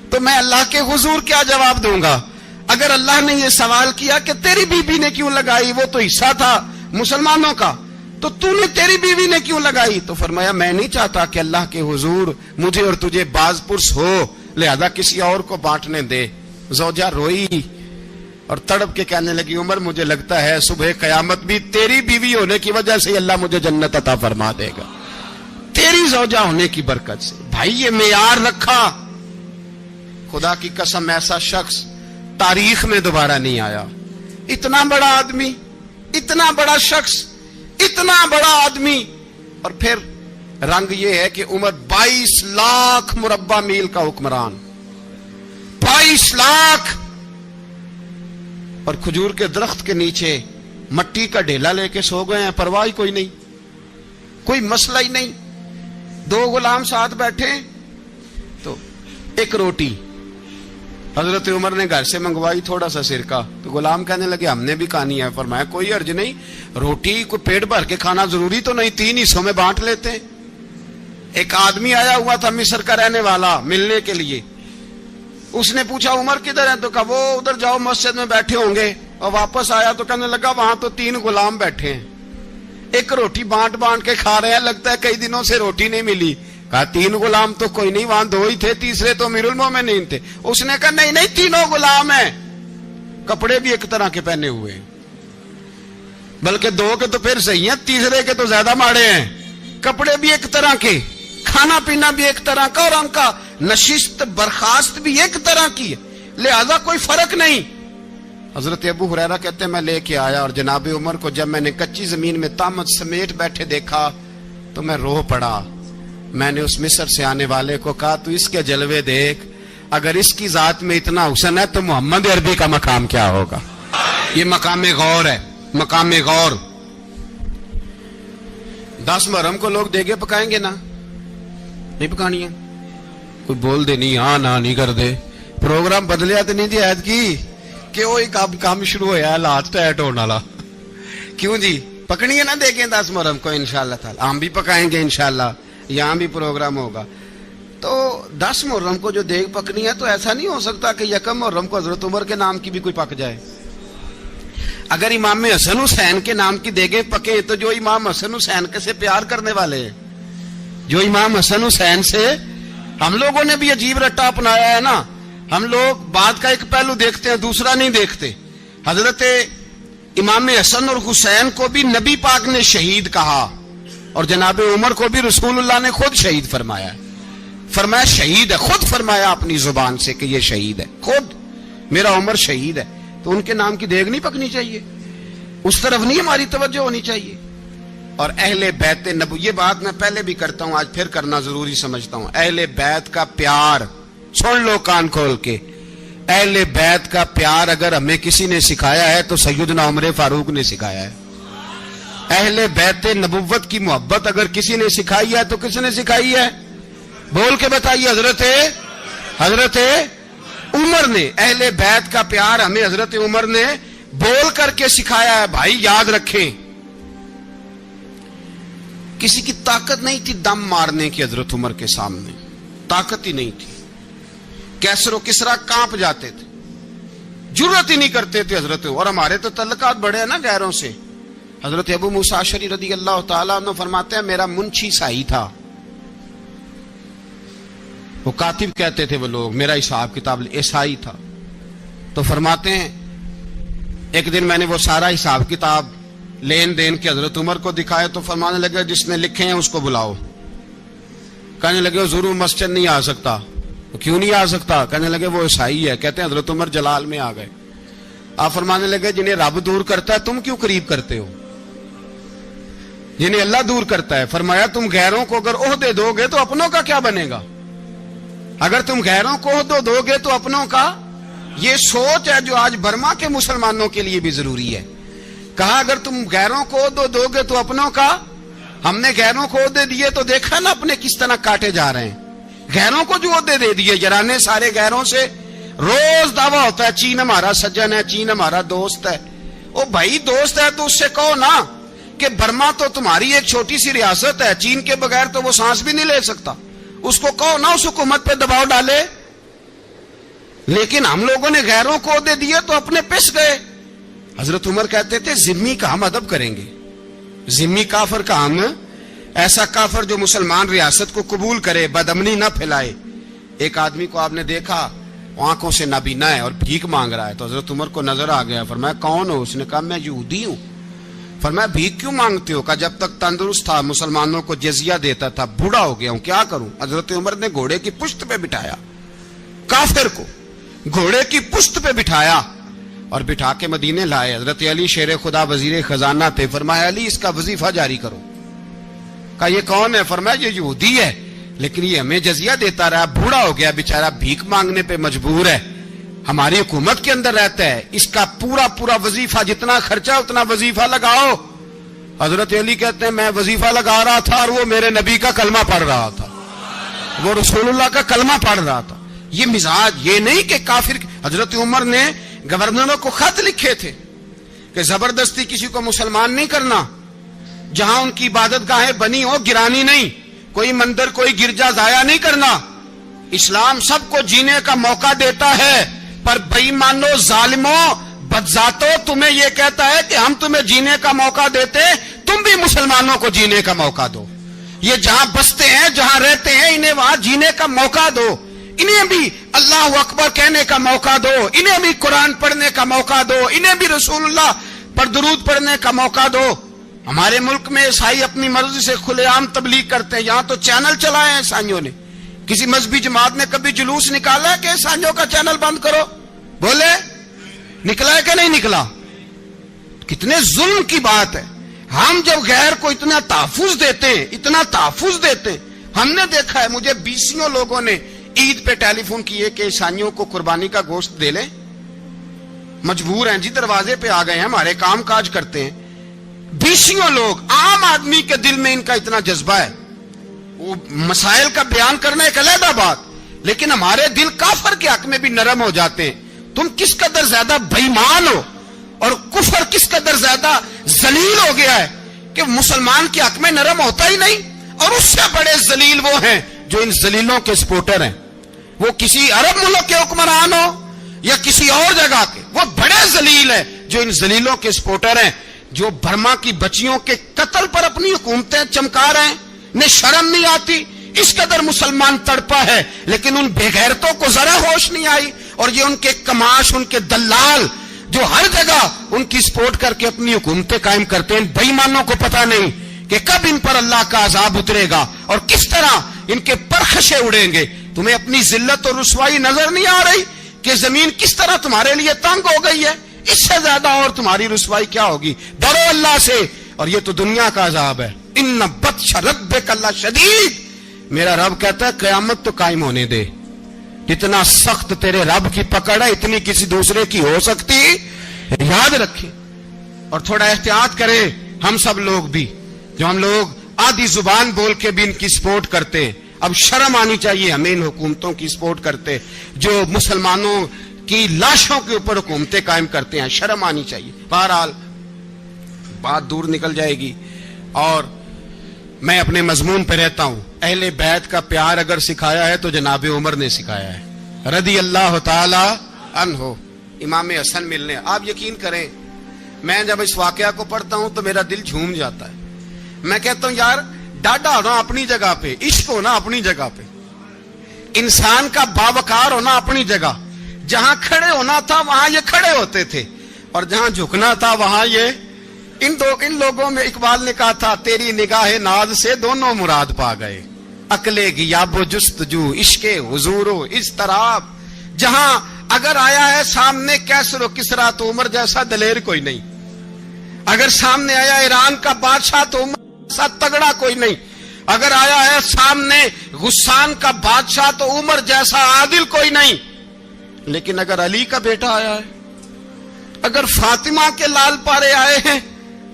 A: تو میں اللہ کے حضور کیا جواب دوں گا؟ اگر اللہ نے یہ سوال کیا کہ تیری بیوی نے کیوں لگائی، وہ تو حصہ تھا مسلمانوں کا، تو نے تیری بیوی نے کیوں لگائی؟ تو فرمایا میں نہیں چاہتا کہ اللہ کے حضور مجھے اور تجھے باز پرس ہو، لہذا کسی اور کو بانٹنے دے. زوجہ روئی اور تڑپ کے کہنے لگی عمر مجھے لگتا ہے صبح قیامت بھی تیری بیوی ہونے کی وجہ سے اللہ مجھے جنت عطا فرما دے گا، تیری زوجہ ہونے کی برکت سے. بھائی یہ معیار رکھا، خدا کی قسم ایسا شخص تاریخ میں دوبارہ نہیں آیا. اتنا بڑا آدمی، اتنا بڑا شخص، اتنا بڑا آدمی، اور پھر رنگ یہ ہے کہ عمر 22 لاکھ مربع میل کا حکمران، 22 لاکھ، اور کھجور کے درخت کے نیچے مٹی کا ڈھیلا لے کے سو گئے ہیں، پرواہ کوئی نہیں، کوئی مسئلہ ہی نہیں. 2 غلام ساتھ بیٹھے تو ایک روٹی حضرت عمر نے گھر سے منگوائی، تھوڑا سا سرکہ، تو غلام کہنے لگے ہم نے بھی کھانی ہے. فرمایا کوئی حرج نہیں، روٹی کو پیٹ بھر کے کھانا ضروری تو نہیں، 3 حصوں میں بانٹ لیتے ہیں، ایک آدمی آیا ہوا تھا مصر کا رہنے والا ملنے کے لیے. اس نے پوچھا عمر کدھر ہے؟ تو کہا وہ ادھر جاؤ مسجد میں بیٹھے ہوں گے. اور واپس آیا تو کہنے لگا وہاں تو 3 غلام بیٹھے ہیں, ایک روٹی بانٹ بانٹ کے کھا رہے ہیں, لگتا ہے کئی دنوں سے روٹی نہیں ملی. کہا 3 غلام تو کوئی نہیں, وہاں 2 ہی تھے, تیسرے تو امیر المومنین تھے. اس نے کہا نہیں نہیں 3 غلام ہیں, کپڑے بھی ایک طرح کے پہنے ہوئے ہیں, بلکہ 2 کے تو پھر صحیح ہیں, تیسرے کے تو زیادہ ماڑے ہیں. کپڑے بھی ایک طرح کے, کھانا پینا بھی ایک طرح کا, اور ان کا نشست برخاست بھی ایک طرح کی ہے, لہذا کوئی فرق نہیں. حضرت ابو ہریرہ کہتے ہیں میں لے کے آیا, اور جناب عمر کو جب میں نے کچی زمین میں تامت سمیٹ بیٹھے دیکھا تو میں رو پڑا. میں نے اس مصر سے آنے والے کو کہا تو اس کے جلوے دیکھ, اگر اس کی ذات میں اتنا حسن ہے تو محمد عربی کا مقام کیا ہوگا. یہ مقام غور ہے, مقام غور. 10 محرم کو لوگ دیگے پکائیں گے نا, نہیں پکانی ہے؟ کوئی بول دے نہیں, ہاں نہ نہیں کر دے. پروگرام بدلیا تو نہیں دی عید کی کہ وہی کام شروع ہوا ہے لاسٹ ٹائٹ ہونے والا. کیوں جی, پکنی ہے نا دیکھیں 10 محرم کو انشاءاللہ تعالی. ہم بھی پکائیں گے انشاءاللہ, یہاں بھی پروگرام ہوگا. تو 10 محرم کو جو دیگ پکنی ہے تو ایسا نہیں ہو سکتا کہ 1 محرم کو حضرت عمر کے نام کی بھی کوئی پک جائے. اگر امام حسن حسین کے نام کی دیگیں پکے تو جو امام حسن حسین کے سے پیار کرنے والے ہیں, جو امام حسن حسین سے, ہم لوگوں نے بھی عجیب رٹا اپنایا ہے نا. ہم لوگ بات کا ایک پہلو دیکھتے ہیں, دوسرا نہیں دیکھتے. حضرت امام حسن اور حسین کو بھی نبی پاک نے شہید کہا, اور جناب عمر کو بھی رسول اللہ نے خود شہید فرمایا. فرمایا شہید ہے, خود فرمایا اپنی زبان سے کہ یہ شہید ہے, خود میرا عمر شہید ہے. تو ان کے نام کی دیگ نہیں پکنی چاہیے, اس طرف نہیں ہماری توجہ ہونی چاہیے. اور اہل بیت نبو, یہ بات میں پہلے بھی کرتا ہوں, آج پھر کرنا ضروری سمجھتا ہوں. اہل بیت کا پیار, سن لو کان کھول کے, اہل بیت کا پیار اگر ہمیں کسی نے سکھایا ہے تو سیدنا عمر فاروق نے سکھایا ہے. اہل بیت نبوت کی محبت اگر کسی نے سکھائی ہے تو کس نے سکھائی ہے؟ بول کے بتائیے. حضرت عمر نے. اہل بیت کا پیار ہمیں حضرت عمر نے بول کر کے سکھایا ہے. بھائی یاد رکھیں, کسی کی طاقت نہیں تھی دم مارنے کی حضرت عمر کے سامنے, طاقت ہی نہیں تھی. کیسر و کسرا کانپ جاتے تھے, جرأت ہی نہیں کرتے تھے حضرت. اور ہمارے تو تعلقات بڑے ہیں نا غیروں سے. حضرت ابو موسیٰ اشعری رضی اللہ تعالیٰ عنہ فرماتے ہیں میرا منشی سائی تھا, وہ کاتب کہتے تھے وہ لوگ, میرا حساب کتاب عیسائی تھا. تو فرماتے ہیں ایک دن میں نے وہ سارا حساب کتاب لین دین کے حضرت عمر کو دکھائے تو فرمانے لگے جس نے لکھے ہیں اس کو بلاؤ. کہنے لگے حضور مسجد نہیں آ سکتا. کیوں نہیں آ سکتا؟ کہنے لگے وہ عیسائی ہے. کہتے ہیں حضرت عمر جلال میں آ گئے. آپ فرمانے لگے جنہیں رب دور کرتا ہے تم کیوں قریب کرتے ہو؟ جنہیں اللہ دور کرتا ہے. فرمایا تم غیروں کو اگر عہدے دو گے تو اپنوں کا کیا بنے گا؟ اگر تم غیروں کو عہدے دو گے تو اپنوں کا. یہ سوچ ہے جو آج برما کے مسلمانوں کے لیے بھی ضروری ہے. کہا اگر تم غیروں کو عہدے دو گے تو اپنوں کا. ہم نے غیروں کو عہدے دیے تو دیکھا نا اپنے کس طرح کاٹے جا رہے ہیں. غیروں کو جو عہدے دے دیے جرانے سارے غیروں سے. روز دعویٰ ہوتا ہے چین ہمارا سجن ہے, چین ہمارا دوست ہے. او بھائی دوست ہے تو اس سے کہو نا کہ برما تو تمہاری ایک چھوٹی سی ریاست ہے, چین کے بغیر تو وہ سانس بھی نہیں لے سکتا. اس کو کہو نا اس حکومت پہ دباؤ ڈالے. لیکن ہم لوگوں نے غیروں کو عہدے دیے تو اپنے پس گئے. حضرت عمر کہتے تھے ذمی کا ہم ادب کریں گے. ذمی کافر کا ہم, ایسا کافر جو مسلمان ریاست کو قبول کرے, بدامنی نہ پھیلائے. ایک آدمی کو آپ نے دیکھا آنکھوں سے نابینا ہے اور بھیک مانگ رہا ہے, تو حضرت عمر کو نظر آ گیا. فرمایا کون ہو؟ اس نے کہا میں یہودی ہوں. فرمایا بھیک کیوں مانگتے ہو؟ کہا جب تک تندرست تھا مسلمانوں کو جزیہ دیتا تھا, بوڑھا ہو گیا ہوں کیا کروں. حضرت عمر نے گھوڑے کی پشت پہ بٹھایا کافر کو, گھوڑے کی پشت پہ بٹھایا اور بٹھا کے مدینے لائے. حضرت علی شیر خدا وزیر خزانہ تھے. فرمایا علی اس کا وظیفہ جاری کرو. کہا یہ کون ہے؟ فرمایا یہ یہودی ہے لیکن یہ ہمیں جزیہ دیتا رہا, بوڑھا ہو گیا بیچارہ, بھیک مانگنے پہ مجبور ہے, ہماری حکومت کے اندر رہتا ہے, اس کا پورا وظیفہ جتنا خرچہ اتنا وظیفہ لگاؤ. حضرت علی کہتے ہیں میں وظیفہ لگا رہا تھا اور وہ میرے نبی کا کلمہ پڑھ رہا تھا, وہ رسول اللہ کا کلمہ پڑھ رہا تھا. یہ مزاج, یہ نہیں کہ کافر. حضرت عمر نے گورنروں کو خط لکھے تھے کہ زبردستی کسی کو مسلمان نہیں کرنا, جہاں ان کی عبادت گاہیں بنی ہو گرانی نہیں, کوئی مندر کوئی گرجا ضائع نہیں کرنا. اسلام سب کو جینے کا موقع دیتا ہے, پر بے ایمانو ظالموں بدذاتوں تمہیں یہ کہتا ہے کہ ہم تمہیں جینے کا موقع دیتے, تم بھی مسلمانوں کو جینے کا موقع دو. یہ جہاں بستے ہیں جہاں رہتے ہیں انہیں وہاں جینے کا موقع دو, انہیں بھی اللہ اکبر کہنے کا موقع دو, انہیں بھی قرآن پڑھنے کا موقع دو, انہیں بھی رسول اللہ پر درود پڑھنے کا موقع دو. ہمارے ملک میں عیسائی اپنی مرضی سے کھلے عام تبلیغ کرتے ہیں. یہاں تو چینل چلائے ہیں عیسائیوں نے. کسی مذہبی جماعت نے کبھی جلوس نکالا ہے کہ عیسائیوں کا چینل بند کرو؟ بولے نکلا ہے کہ نہیں نکلا؟ کتنے ظلم کی بات ہے. ہم جب غیر کو اتنا تحفظ دیتے ہیں, اتنا تحفظ دیتے ہیں. ہم نے دیکھا ہے, مجھے بیسیوں لوگوں نے عید پہ ٹیلی فون کیے کہ عیسائیوں کو قربانی کا گوشت دے لیں, مجبور ہیں جی, دروازے پہ آ گئے ہیں, ہمارے کام کاج کرتے ہیں. بیسیوں لوگ, عام آدمی کے دل میں ان کا اتنا جذبہ ہے. وہ مسائل کا بیان کرنا ایک علیحدہ بات, لیکن ہمارے دل کافر کے حق میں بھی نرم ہو جاتے ہیں. تم کس قدر زیادہ بے ایمان ہو اور کفر کس قدر زیادہ ذلیل ہو گیا ہے کہ مسلمان کے حق میں نرم ہوتا ہی نہیں. اور اس سے بڑے ذلیل وہ ہیں جو ان ذلیلوں کے سپورٹر ہیں. وہ کسی عرب ملک کے حکمران ہو یا کسی اور جگہ کے, وہ بڑے ذلیل ہیں جو ان ذلیلوں کے سپورٹر ہیں, جو برما کی بچیوں کے قتل پر اپنی حکومتیں چمکا رہے ہیں. انہیں شرم نہیں آتی. اس قدر مسلمان تڑپا ہے, لیکن ان بے غیرتوں کو ذرا ہوش نہیں آئی. اور یہ ان کے کماش, ان کے دلال جو ہر جگہ ان کی سپورٹ کر کے اپنی حکومتیں قائم کرتے ہیں, بے ایمانوں کو پتہ نہیں کہ کب ان پر اللہ کا عذاب اترے گا اور کس طرح ان کے پرخشے اڑیں گے. تمہیں اپنی ذلت اور رسوائی نظر نہیں آ رہی کہ زمین کس طرح تمہارے لیے تنگ ہو گئی ہے؟ اس سے زیادہ اور تمہاری رسوائی کیا ہوگی؟ ڈرو اللہ سے. اور یہ تو دنیا کا عذاب ہے. ان بطش ربک لشدید, میرا رب کہتا ہے قیامت تو قائم ہونے دے. جتنا سخت تیرے رب کی پکڑ ہے اتنی کسی دوسرے کی ہو سکتی, یاد رکھیں. اور تھوڑا احتیاط کریں ہم سب لوگ بھی, جو ہم لوگ آدھی زبان بول کے بھی ان کی سپورٹ کرتے ہیں. اب شرم آنی چاہیے ہمیں ان حکومتوں کی سپورٹ کرتے جو مسلمانوں کی لاشوں کے اوپر حکومتیں قائم کرتے ہیں. شرم آنی چاہیے. بہرحال بات دور نکل جائے گی اور میں اپنے مضمون پہ رہتا ہوں. اہل بیت کا پیار اگر سکھایا ہے تو جناب عمر نے سکھایا ہے رضی اللہ تعالی عنہ. امام حسن ملنے, آپ یقین کریں میں جب اس واقعہ کو پڑھتا ہوں تو میرا دل جھوم جاتا ہے. میں کہتا ہوں یار ڈاڈا ہونا اپنی جگہ پہ, عشق ہونا اپنی جگہ پہ, انسان کا باوقار ہونا اپنی جگہ. جہاں کھڑے ہونا تھا وہاں یہ کھڑے ہوتے تھے, اور جہاں جھکنا تھا وہاں یہ. ان لوگوں میں اقبال نے کہا تھا تیری نگاہ ناز سے دونوں مراد پا گئے, عقل غیاب و جستجو عشق حضور و اضطراب. جہاں اگر آیا ہے سامنے کیسر و کسرا تو عمر جیسا دلیر کوئی نہیں. اگر سامنے آیا ایران کا بادشاہ تو عمر جیسا تگڑا کوئی نہیں. اگر آیا ہے سامنے غسان کا بادشاہ تو عمر جیسا عادل کوئی نہیں. لیکن اگر علی کا بیٹا آیا ہے, اگر فاطمہ کے لال پارے آئے ہیں,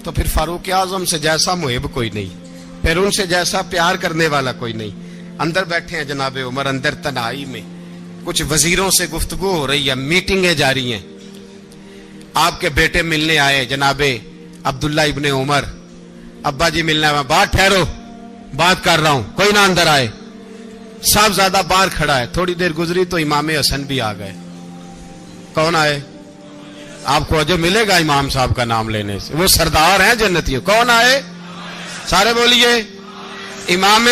A: تو پھر فاروق اعظم سے جیسا محب کوئی نہیں, پھر ان سے جیسا پیار کرنے والا کوئی نہیں. اندر بیٹھے ہیں جناب عمر, اندر تنہائی میں کچھ وزیروں سے گفتگو ہو رہی ہے, میٹنگیں جاری ہیں. آپ کے بیٹے ملنے آئے جناب عبداللہ ابن عمر. ابا جی ملنے آئے, بات ٹھہرو بات کر رہا ہوں, کوئی نہ اندر آئے. صاحبزادہ باہر کھڑا ہے. تھوڑی دیر گزری تو امام حسن بھی آ گئے. کون آئے؟ آپ کو جو ملے گا امام صاحب کا نام لینے سے, وہ سردار ہیں جنتیوں. کون آئے؟ سارے بولیے امام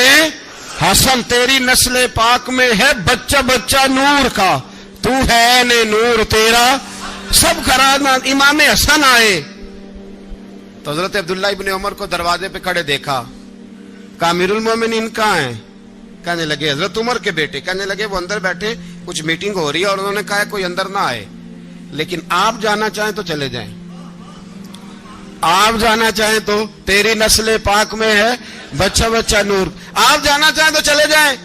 A: حسن. تیری نسل پاک میں ہے بچہ بچہ نور کا, تو ہے نے نور تیرا سب کرانا. امام حسن آئے تو حضرت عبداللہ ابن عمر کو دروازے پہ کھڑے دیکھا. کہا امیر المومنین کہاں ہیں؟ کہنے لگے حضرت عمر کے بیٹے. کہنے لگے وہ اندر بیٹھے, کچھ میٹنگ ہو رہی ہے, اور انہوں نے کہا کوئی اندر نہ آئے, لیکن آپ جانا چاہیں تو چلے جائیں. آپ جانا چاہیں تو, تیری نسل پاک میں ہے بچہ بچہ نور, آپ جانا چاہیں تو چلے جائیں.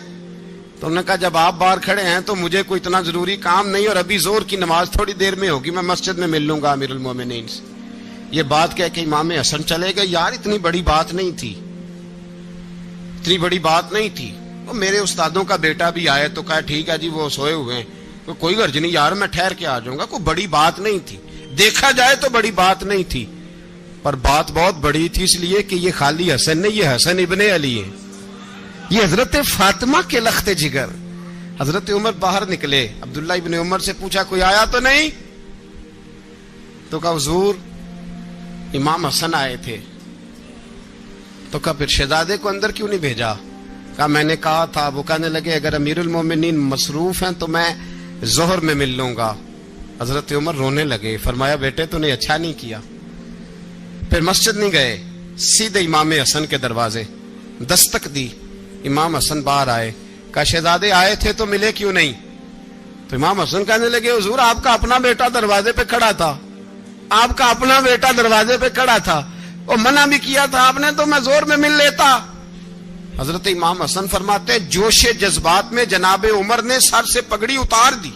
A: تو انہوں نے کہا جب آپ باہر کھڑے ہیں تو مجھے کوئی اتنا ضروری کام نہیں, اور ابھی زور کی نماز تھوڑی دیر میں ہوگی, میں مسجد میں مل لوں گا امیر المومنین سے. یہ بات کہہ کے امام حسن چلے گئے. یار اتنی بڑی بات نہیں تھی, اتنی بڑی بات نہیں تھی. میرے استادوں کا بیٹا بھی آئے تو کہا ٹھیک ہے جی وہ سوئے ہوئے ہیں, کوئی غرض نہیں یار میں ٹھہر کے آ جاؤں گا. کوئی بڑی بات نہیں تھی, دیکھا جائے تو بڑی بات نہیں تھی, پر بات بہت بڑی تھی اس لیے کہ یہ خالی حسن نہیں, یہ حسن ابن علی ہے. یہ حضرت فاطمہ کے لخت جگر. حضرت عمر باہر نکلے, عبداللہ ابن عمر سے پوچھا کوئی آیا تو نہیں؟ تو کہا حضور امام حسن آئے تھے. تو کہا پھر شہزادے کو اندر کیوں نہیں بھیجا؟ کہا میں نے کہا تھا. وہ کہنے لگے اگر امیر المومنین مصروف ہیں تو میں ظہر میں مل لوں گا. حضرت عمر رونے لگے, فرمایا بیٹے تو نے اچھا نہیں کیا. پھر مسجد نہیں گئے, سیدھے امام حسن کے دروازے دستک دی. امام حسن باہر آئے, کہا شہزادے آئے تھے تو ملے کیوں نہیں؟ تو امام حسن کہنے لگے حضور آپ کا اپنا بیٹا دروازے پہ کھڑا تھا, آپ کا اپنا بیٹا دروازے پہ کھڑا تھا, اور منع بھی کیا تھا آپ نے تو میں زور میں مل لیتا. حضرت امام حسن فرماتے جوش جذبات میں جناب عمر نے سر سے پگڑی اتار دی.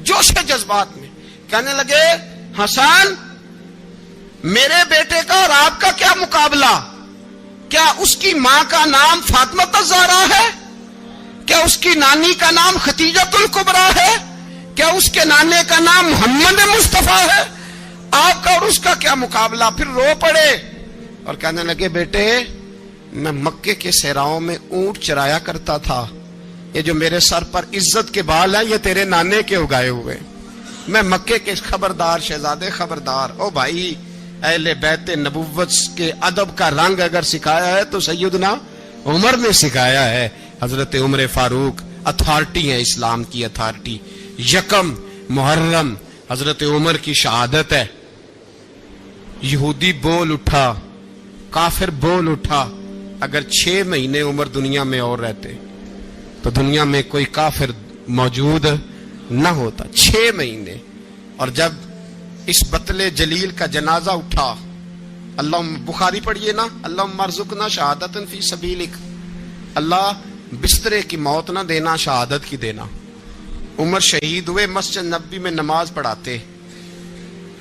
A: جوش جذبات میں کہنے لگے حسن میرے بیٹے کا اور آپ کا کیا مقابلہ؟ کیا اس کی ماں کا نام فاطمہ الزہرا ہے؟ کیا اس کی نانی کا نام خدیجۃ الکبریٰ ہے؟ کیا اس کے نانے کا نام محمد مصطفیٰ ہے؟ آپ کا اور اس کا کیا مقابلہ؟ پھر رو پڑے اور کہنے لگے بیٹے میں مکے کے صحراؤں میں اونٹ چرایا کرتا تھا, یہ جو میرے سر پر عزت کے بال ہیں یہ تیرے نانے کے اگائے ہوئے. میں مکے کے خبردار شہزادے خبردار. او بھائی اہل بیت نبوت کے ادب کا رنگ اگر سکھایا ہے تو سیدنا عمر نے سکھایا ہے. حضرت عمر فاروق اتھارٹی ہے, اسلام کی اتھارٹی. یکم محرم حضرت عمر کی شہادت ہے. یہودی بول اٹھا, کافر بول اٹھا. اگر 6 مہینے عمر دنیا میں اور رہتے تو دنیا میں کوئی کافر موجود نہ ہوتا. 6 مہینے. اور جب اس بطل جلیل کا جنازہ اٹھا, اللہ بخاری پڑھیے نا, اللہم ارزقنا شہادتا فی سبیلک, اللہ بسترے کی موت نہ دینا, شہادت کی دینا. عمر شہید ہوئے, مسجد نبوی میں نماز پڑھاتے,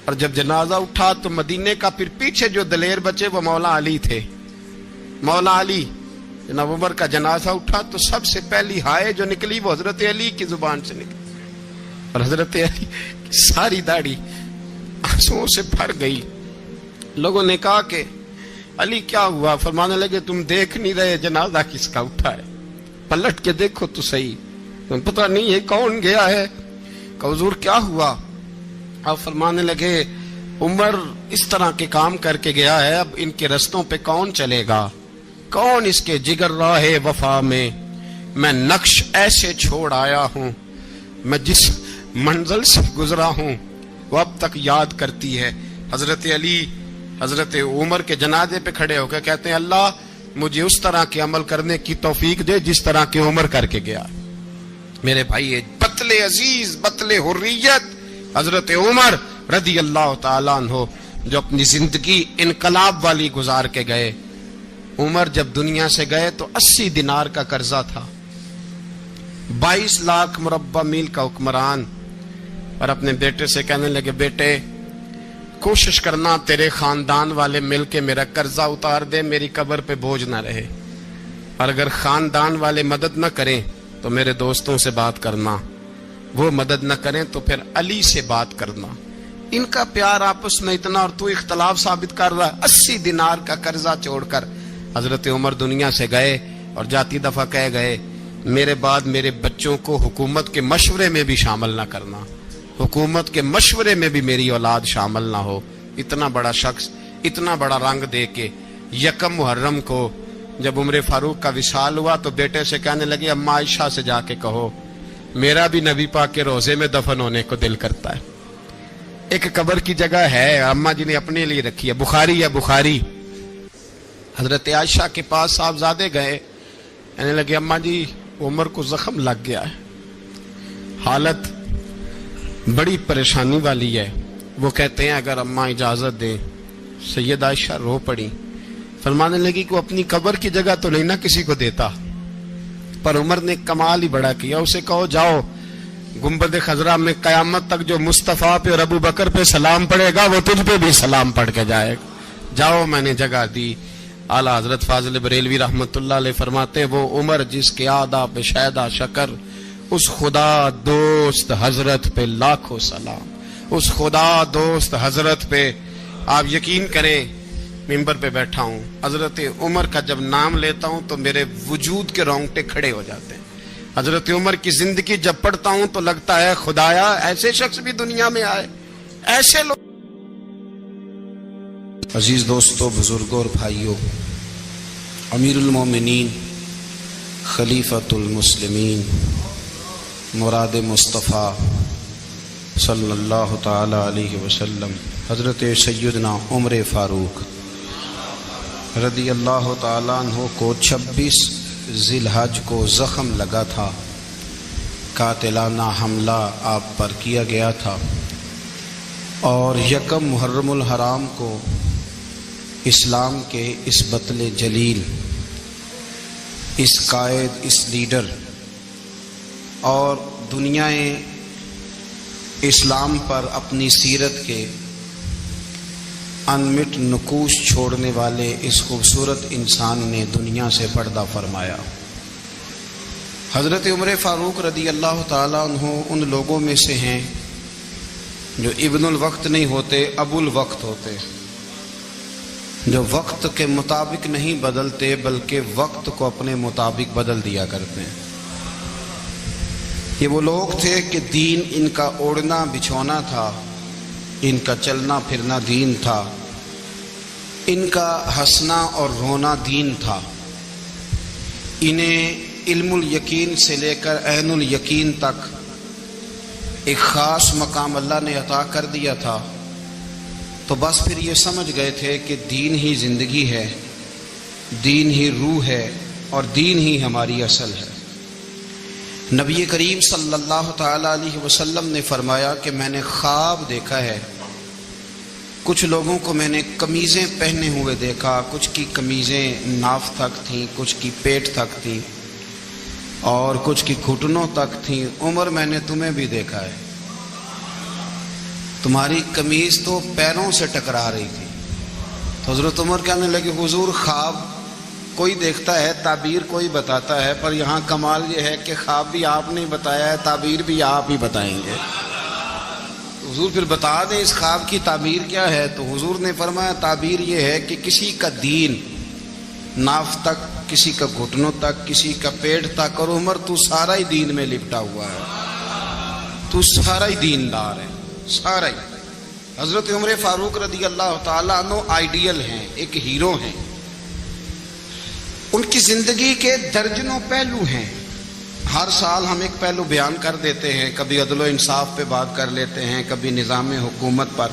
A: اور جب جنازہ اٹھا تو مدینے کا پھر پیچھے جو دلیر بچے وہ مولا علی تھے. مولا علی, جناب عمر کا جنازہ اٹھا تو سب سے پہلی ہائے جو نکلی وہ حضرت علی کی زبان سے نکلی, اور حضرت علی کی ساری داڑھی آنسوؤں سے بھر گئی. لوگوں نے کہا کہ علی کیا ہوا؟ فرمانے لگے تم دیکھ نہیں رہے جنازہ کس کا اٹھا ہے, پلٹ کے دیکھو تو صحیح, تم پتہ نہیں ہے کون گیا ہے. کہ حضور کیا ہوا؟ آپ فرمانے لگے عمر اس طرح کے کام کر کے گیا ہے, اب ان کے رستوں پہ کون چلے گا؟ کون اس کے جگر راہ وفا میں؟ میں نقش ایسے چھوڑ آیا ہوں, میں جس منزل سے گزرا ہوں وہ اب تک یاد کرتی ہے. حضرت علی حضرت عمر کے جنازے پہ کھڑے ہو کے کہتے ہیں اللہ مجھے اس طرح کے عمل کرنے کی توفیق دے جس طرح کے عمر کر کے گیا. میرے بھائی بطل عزیز, بطل حریت حضرت عمر رضی اللہ تعالیٰ عنہ, جو اپنی زندگی انقلاب والی گزار کے گئے. عمر جب دنیا سے گئے تو 80 دینار کا قرضہ تھا, 22 لاکھ مربع میل کا حکمران. اور اپنے بیٹے سے کہنے لگے بیٹے کوشش کرنا تیرے خاندان والے مل کے میرا قرضہ اتار دے, میری قبر پہ بوجھ نہ رہے. اور اگر خاندان والے مدد نہ کریں تو میرے دوستوں سے بات کرنا, وہ مدد نہ کریں تو پھر علی سے بات کرنا. ان کا پیار آپس میں اتنا, اور تو اختلاف ثابت کر رہا ہے. 80 دینار کا قرضہ چھوڑ کر حضرت عمر دنیا سے گئے, اور جاتی دفعہ کہہ گئے میرے بعد میرے بچوں کو حکومت کے مشورے میں بھی شامل نہ کرنا, حکومت کے مشورے میں بھی میری اولاد شامل نہ ہو. اتنا بڑا شخص اتنا بڑا رنگ دے کے یکم محرم کو جب عمر فاروق کا وصال ہوا تو بیٹے سے کہنے لگے اماں عائشہ سے جا کے کہو میرا بھی نبی پاک کے روزے میں دفن ہونے کو دل کرتا ہے. ایک قبر کی جگہ ہے اماں جی نے اپنے لیے رکھی ہے, بخاری ہے بخاری. حضرت عائشہ کے پاس صاحبزادے گئے, کہنے لگے اماں جی عمر کو زخم لگ گیا ہے, حالت بڑی پریشانی والی ہے. وہ کہتے ہیں اگر اماں اجازت دیں. سید عائشہ رو پڑی, فرمانے لگی کہ اپنی قبر کی جگہ تو نہیں نہ کسی کو دیتا, پر عمر نے کمال ہی بڑا کیا. اسے کہو جاؤ گنبد خضرا میں قیامت تک جو مصطفیٰ پہ اور ابو بکر پہ سلام پڑھے گا وہ تجھ پہ بھی سلام پڑھ کے جائے گا. جاؤ میں نے جگہ دی. اعلیٰ حضرت فاضل بریلوی رحمت اللہ علیہ فرماتے ہیں وہ عمر جس کے آداب شیدہ شکر, اس خدا دوست حضرت پہ لاکھوں سلام, اس خدا دوست حضرت پہ. آپ یقین کریں منبر پہ بیٹھا ہوں، حضرت عمر کا جب نام لیتا ہوں تو میرے وجود کے رونگٹے کھڑے ہو جاتے ہیں۔ حضرت عمر کی زندگی جب پڑھتا ہوں تو لگتا ہے خدایا ایسے شخص بھی دنیا میں آئے، ایسے لوگ۔ عزیز دوستو، بزرگوں اور بھائیوں، امیر المومنین، خلیفۃ المسلمین، مراد مصطفیٰ صلی اللہ تعالی علیہ وسلم، حضرت سیدنا عمر فاروق رضی اللہ تعالیٰ عنہ کو 26 ذی الحج کو زخم لگا تھا، قاتلانہ حملہ آپ پر کیا گیا تھا، اور 1 محرم الحرام کو اسلام کے اس بطل جلیل، اس قائد، اس لیڈر اور دنیا اسلام پر اپنی سیرت کے انمٹ نقوش چھوڑنے والے اس خوبصورت انسان نے دنیا سے پردہ فرمایا۔ حضرت عمر فاروق رضی اللہ تعالیٰ عنہ ان لوگوں میں سے ہیں جو ابن الوقت نہیں ہوتے، ابو الوقت ہوتے، جو وقت کے مطابق نہیں بدلتے بلکہ وقت کو اپنے مطابق بدل دیا کرتے ہیں۔ یہ وہ لوگ تھے کہ دین ان کا اوڑھنا بچھونا تھا، ان کا چلنا پھرنا دین تھا، ان کا ہنسنا اور رونا دین تھا۔ انہیں علم الیقین سے لے کر عین الیقین تک ایک خاص مقام اللہ نے عطا کر دیا تھا، تو بس پھر یہ سمجھ گئے تھے کہ دین ہی زندگی ہے، دین ہی روح ہے، اور دین ہی ہماری اصل ہے۔ نبی کریم صلی اللہ تعالیٰ علیہ وسلم نے فرمایا کہ میں نے خواب دیکھا ہے، کچھ لوگوں کو میں نے قمیضیں پہنے ہوئے دیکھا، کچھ کی قمیضیں ناف تک تھیں، کچھ کی پیٹ تک تھیں، اور کچھ کی گھٹنوں تک تھیں۔ عمر میں نے تمہیں بھی دیکھا ہے، تمہاری قمیض تو پیروں سے ٹکرا رہی تھی۔ تو حضرت عمر کہنے لگے حضور خواب کوئی دیکھتا ہے، تعبیر کوئی بتاتا ہے، پر یہاں کمال یہ ہے کہ خواب بھی آپ نے بتایا ہے، تعبیر بھی آپ ہی بتائیں گے۔ حضور پھر بتا دیں اس خواب کی تعبیر کیا ہے؟ تو حضور نے فرمایا تعبیر یہ ہے کہ کسی کا دین ناف تک، کسی کا گھٹنوں تک، کسی کا پیٹ تک، اور عمر تو سارا ہی دین میں لپٹا ہوا ہے، تو سارا ہی دیندار ہے، سارا ہی۔ حضرت عمر فاروق رضی اللہ تعالیٰ عنہ آئیڈیل ہیں، ایک ہیرو ہیں۔ ان کی زندگی کے درجنوں پہلو ہیں، ہر سال ہم ایک پہلو بیان کر دیتے ہیں، کبھی عدل و انصاف پہ بات کر لیتے ہیں، کبھی نظام حکومت پر۔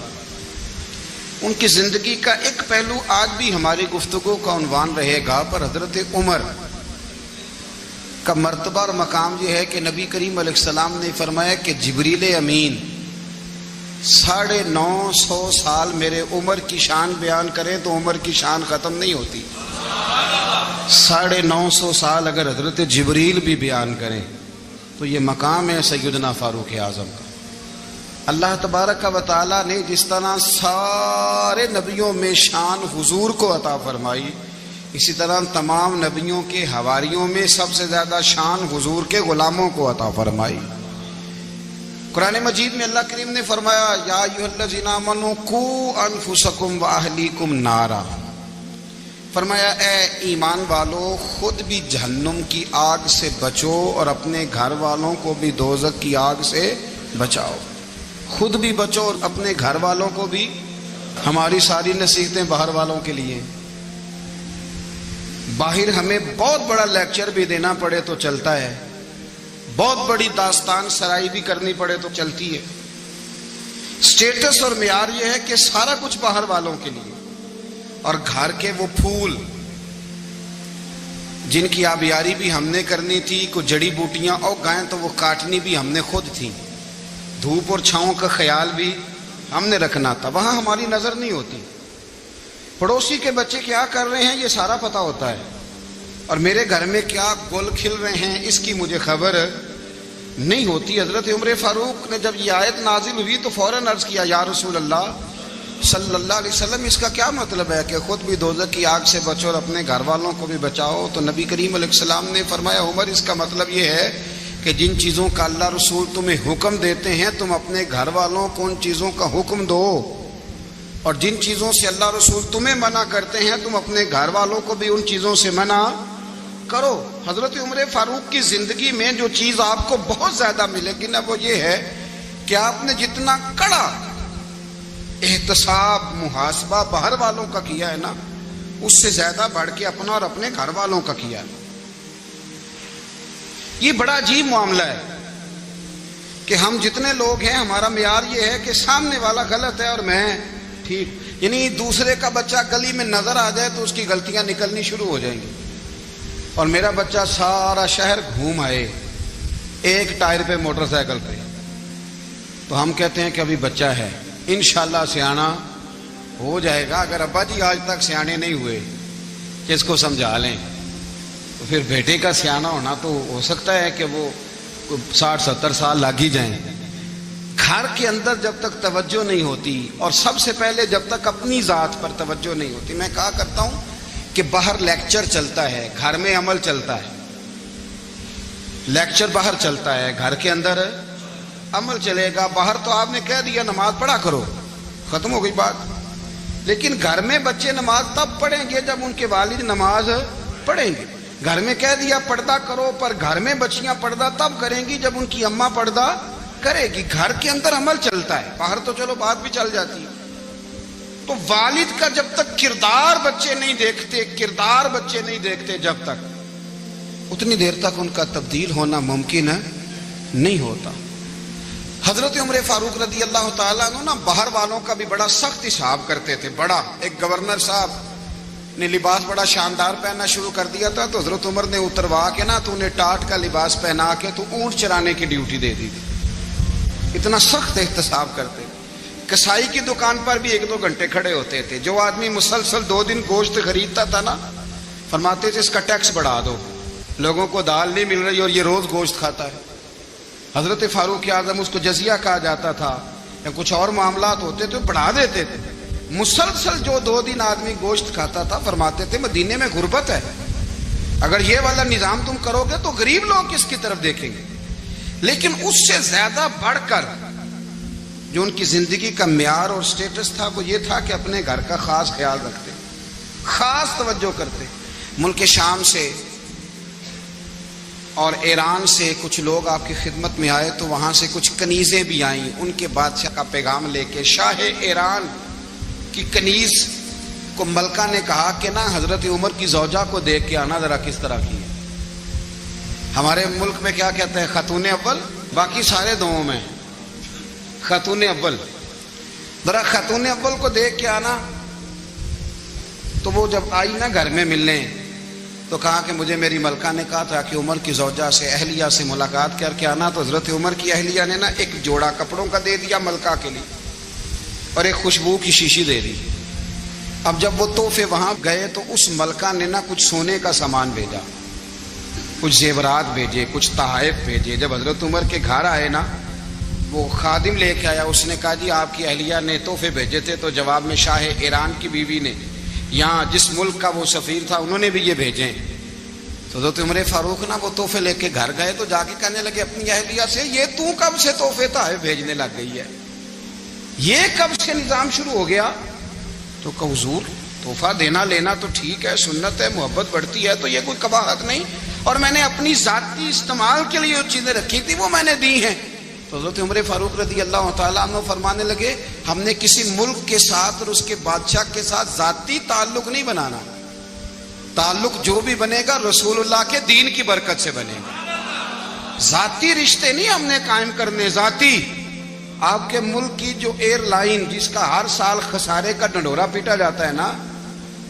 A: ان کی زندگی کا ایک پہلو آج بھی ہماری گفتگو کا عنوان رہے گا، پر حضرت عمر کا مرتبہ اور مقام یہ ہے کہ نبی کریم علیہ السلام نے فرمایا کہ جبریل امین 950 سال میرے عمر کی شان بیان کریں تو عمر کی شان ختم نہیں ہوتی۔ 950 سال اگر حضرت جبریل بھی بیان کریں تو یہ مقام ہے سیدنا فاروق اعظم کا۔ اللہ تبارک و تعالیٰ نے جس طرح سارے نبیوں میں شان حضور کو عطا فرمائی، اسی طرح تمام نبیوں کے حواریوں میں سب سے زیادہ شان حضور کے غلاموں کو عطا فرمائی۔ قرآن مجید میں اللہ کریم نے فرمایا یا ایھا الذین آمنوا قوا انفسکم واہلیکم نارا، فرمایا اے ایمان والو خود بھی جہنم کی آگ سے بچو اور اپنے گھر والوں کو بھی دوزخ کی آگ سے بچاؤ۔ خود بھی بچو اور اپنے گھر والوں کو بھی۔ ہماری ساری نصیحتیں باہر والوں کے لیے، باہر ہمیں بہت بڑا لیکچر بھی دینا پڑے تو چلتا ہے، بہت بڑی داستان سرائی بھی کرنی پڑے تو چلتی ہے۔ سٹیٹس اور معیار یہ ہے کہ سارا کچھ باہر والوں کے لیے، اور گھر کے وہ پھول جن کی آبیاری بھی ہم نے کرنی تھی، کوئی جڑی بوٹیاں اور گائیں تو وہ کاٹنی بھی ہم نے خود تھی، دھوپ اور چھاؤں کا خیال بھی ہم نے رکھنا تھا، وہاں ہماری نظر نہیں ہوتی۔ پڑوسی کے بچے کیا کر رہے ہیں یہ سارا پتہ ہوتا ہے، اور میرے گھر میں کیا گل کھل رہے ہیں اس کی مجھے خبر نہیں ہوتی۔ حضرت عمر فاروق نے جب یہ آیت نازل ہوئی تو فوراً عرض کیا یا رسول اللہ صلی اللہ علیہ وسلم اس کا کیا مطلب ہے کہ خود بھی دوزخ کی آگ سے بچو اور اپنے گھر والوں کو بھی بچاؤ؟ تو نبی کریم علیہ السلام نے فرمایا عمر اس کا مطلب یہ ہے کہ جن چیزوں کا اللہ رسول تمہیں حکم دیتے ہیں تم اپنے گھر والوں کو ان چیزوں کا حکم دو، اور جن چیزوں سے اللہ رسول تمہیں منع کرتے ہیں تم اپنے گھر والوں کو بھی ان چیزوں سے منع کرو۔ حضرت عمر فاروق کی زندگی میں جو چیز آپ کو بہت زیادہ ملے گی نا وہ یہ ہے کہ آپ نے جتنا کڑا احتساب محاسبہ باہر والوں کا کیا ہے نا اس سے زیادہ بڑھ کے اپنا اور اپنے گھر والوں کا کیا ہے۔ یہ بڑا عجیب معاملہ ہے کہ ہم جتنے لوگ ہیں ہمارا معیار یہ ہے کہ سامنے والا غلط ہے اور میں ٹھیک، یعنی دوسرے کا بچہ گلی میں نظر آ جائے تو اس کی غلطیاں نکلنی شروع ہو جائیں گی، اور میرا بچہ سارا شہر گھوم آئے ایک ٹائر پہ موٹر سائیکل پہ تو ہم کہتے ہیں کہ ابھی بچہ ہے، انشاءاللہ سیانا ہو جائے گا۔ اگر ابا جی آج تک سیانے نہیں ہوئے کہ اس کو سمجھا لیں تو پھر بیٹے کا سیانا ہونا تو ہو سکتا ہے کہ وہ 60-70 سال لگ ہی جائیں۔ گھر کے اندر جب تک توجہ نہیں ہوتی اور سب سے پہلے جب تک اپنی ذات پر توجہ نہیں ہوتی، میں کہا کرتا ہوں کہ باہر لیکچر چلتا ہے گھر میں عمل چلتا ہے، لیکچر باہر چلتا ہے گھر کے اندر عمل چلے گا۔ باہر تو آپ نے کہہ دیا نماز پڑھا کرو، ختم ہو گئی بات، لیکن گھر میں بچے نماز تب پڑھیں گے جب ان کے والد نماز پڑھیں گے۔ گھر میں کہہ دیا پردہ کرو، پر گھر میں بچیاں پردہ تب کریں گی جب ان کی اماں پردہ کرے گی۔ گھر کے اندر عمل چلتا ہے، باہر تو چلو بات بھی چل جاتی ہے۔ تو والد کا جب تک کردار بچے نہیں دیکھتے جب تک اتنی دیر تک ان کا تبدیل ہونا ممکن نہیں ہوتا۔ حضرت عمر فاروق رضی اللہ تعالیٰ عنہ نا باہر والوں کا بھی بڑا سخت حساب کرتے تھے۔ بڑا ایک گورنر صاحب نے لباس بڑا شاندار پہننا شروع کر دیا تھا تو حضرت عمر نے اتروا کے نا تو انہیں ٹاٹ کا لباس پہنا کے تو اونٹ چرانے کی ڈیوٹی دے دی تھی۔ اتنا سخت احتساب کرتے۔ کسائی کی دکان پر بھی 1-2 گھنٹے کھڑے ہوتے تھے۔ جو آدمی مسلسل 2 دن گوشت خریدتا تھا نا فرماتے تھے اس کا ٹیکس بڑھا دو، لوگوں کو دال نہیں مل رہی اور یہ روز گوشت کھاتا ہے۔ حضرت فاروق اعظم اس کو جزیہ کہا جاتا تھا یا کچھ اور معاملات ہوتے تو بڑھا دیتے تھے۔ مسلسل جو 2 دن آدمی گوشت کھاتا تھا فرماتے تھے مدینے میں غربت ہے، اگر یہ والا نظام تم کرو گے تو غریب لوگ کس کی طرف دیکھیں گے۔ لیکن اس سے زیادہ بڑھ کر جو ان کی زندگی کا معیار اور سٹیٹس تھا وہ یہ تھا کہ اپنے گھر کا خاص خیال رکھتے، خاص توجہ کرتے۔ ملک شام سے اور ایران سے کچھ لوگ آپ کی خدمت میں آئے تو وہاں سے کچھ کنیزیں بھی آئیں ان کے بادشاہ کا پیغام لے کے۔ شاہ ایران کی کنیز کو ملکہ نے کہا کہ نا حضرت عمر کی زوجہ کو دیکھ کے آنا ذرا کس طرح کی ہے۔ ہمارے ملک میں کیا کہتے ہیں خاتون اول، باقی سارے دونوں میں خاتون اول، ذرا خاتون اول کو دیکھ کے آنا۔ تو وہ جب آئی نا گھر میں ملنے تو کہا کہ مجھے میری ملکہ نے کہا تھا کہ عمر کی زوجہ سے اہلیہ سے ملاقات کر کے آنا۔ تو حضرت عمر کی اہلیہ نے نا ایک جوڑا کپڑوں کا دے دیا ملکہ کے لیے اور ایک خوشبو کی شیشی دے دی۔ اب جب وہ تحفے وہاں گئے تو اس ملکہ نے نا کچھ سونے کا سامان بھیجا، کچھ زیورات بھیجے، کچھ تحائف بھیجے۔ جب حضرت عمر کے گھر آئے نا وہ خادم لے کے آیا، اس نے کہا جی آپ کی اہلیہ نے تحفے بھیجے تھے، تو جواب میں شاہ ایران کی بیوی نے یہاں جس ملک کا وہ سفیر تھا انہوں نے بھی یہ بھیجے۔ تو حضرت عمر فاروق نا وہ تحفے لے کے گھر گئے تو جا کے کہنے لگے اپنی اہلیہ سے یہ تو کب سے تحفے تحائف بھیجنے لگ گئی ہے، یہ کب سے نظام شروع ہو گیا؟ تو کہ حضور تحفہ دینا لینا تو ٹھیک ہے، سنت ہے، محبت بڑھتی ہے، تو یہ کوئی قباحت نہیں، اور میں نے اپنی ذاتی استعمال کے لیے جو چیزیں رکھی تھی وہ میں نے دی ہیں۔ تو حضرت عمر فاروق رضی اللہ تعالیٰ عنہ فرمانے لگے ہم نے کسی ملک کے ساتھ اور اس کے بادشاہ کے ساتھ ذاتی تعلق نہیں بنانا، تعلق جو بھی بنے گا رسول اللہ کے دین کی برکت سے بنے گا۔ ذاتی رشتے نہیں ہم نے قائم کرنے، ذاتی۔ آپ کے ملک کی جو ایئر لائن جس کا ہر سال خسارے کا ڈنڈورا پیٹا جاتا ہے نا،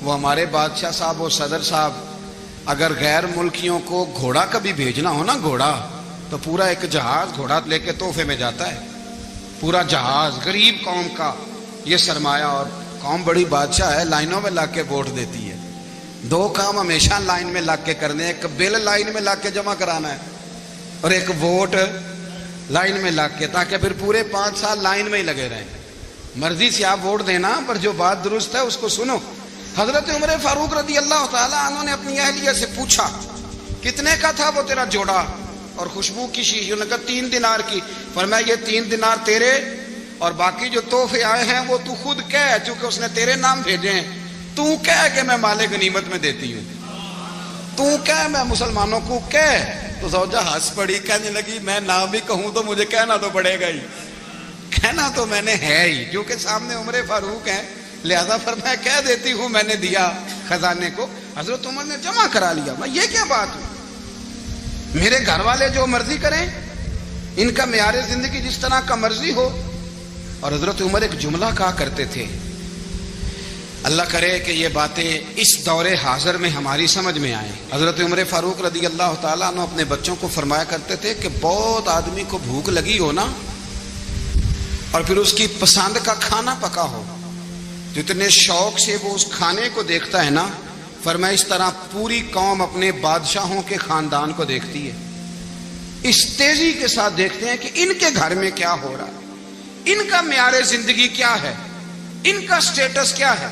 A: وہ ہمارے بادشاہ صاحب اور صدر صاحب اگر غیر ملکیوں کو گھوڑا کبھی بھیجنا ہو نا، گھوڑا، تو پورا ایک جہاز گھوڑا لے کے تحفے میں جاتا ہے، پورا جہاز غریب قوم کا یہ سرمایہ، اور قوم بڑی بادشاہ ہے، لائنوں میں لگ کے ووٹ دیتی ہے۔ 2 کام ہمیشہ لائن میں لگ کے کرنے، ایک بل لائن میں لگ کے جمع کرانا ہے اور ایک ووٹ لائن میں لگ کے، تاکہ پھر پورے 5 سال لائن میں ہی لگے رہیں۔ مرضی سے آپ ووٹ دینا، پر جو بات درست ہے اس کو سنو۔ حضرت عمر فاروق رضی اللہ تعالیٰ عنہ نے اپنی اہلیہ سے پوچھا کتنے کا تھا وہ تیرا جوڑا اور خوشبو کی شیشی؟ انہوں نے کہا 3 دینار کی۔ فرمایا یہ 3 دینار تیرے اور باقی جو تحفے آئے ہیں وہ تو خود کہہ، چونکہ اس نے تیرے نام بھیجے ہیں، تو کہہ کہ میں مال غنیمت میں دیتی ہوں، تو کہہ میں مسلمانوں کو کہہ۔ تو زوجہ ہنس پڑی، کہنے لگی میں نہ بھی کہوں تو مجھے کہنا تو پڑے گا ہی، کہنا تو میں نے ہے ہی، کیونکہ سامنے عمر فاروق ہیں، لہذا فرمایا کہہ دیتی ہوں میں نے دیا خزانے کو۔ حضرت عمر نے جمع کرا لیا۔ میں یہ کیا بات ہوئی، میرے گھر والے جو مرضی کریں، ان کا معیار زندگی جس طرح کا مرضی ہو۔ اور حضرت عمر ایک جملہ کہا کرتے تھے، اللہ کرے کہ یہ باتیں اس دور حاضر میں ہماری سمجھ میں آئیں۔ حضرت عمر فاروق رضی اللہ تعالیٰ عنہ اپنے بچوں کو فرمایا کرتے تھے کہ بہت آدمی کو بھوک لگی ہو نا، اور پھر اس کی پسند کا کھانا پکا ہو، جتنے شوق سے وہ اس کھانے کو دیکھتا ہے نا، فرمایا اس طرح پوری قوم اپنے بادشاہوں کے خاندان کو دیکھتی ہے، اس تیزی کے ساتھ دیکھتے ہیں کہ ان کے گھر میں کیا ہو رہا ہے، ان کا معیار زندگی کیا ہے، ان کا سٹیٹس کیا ہے۔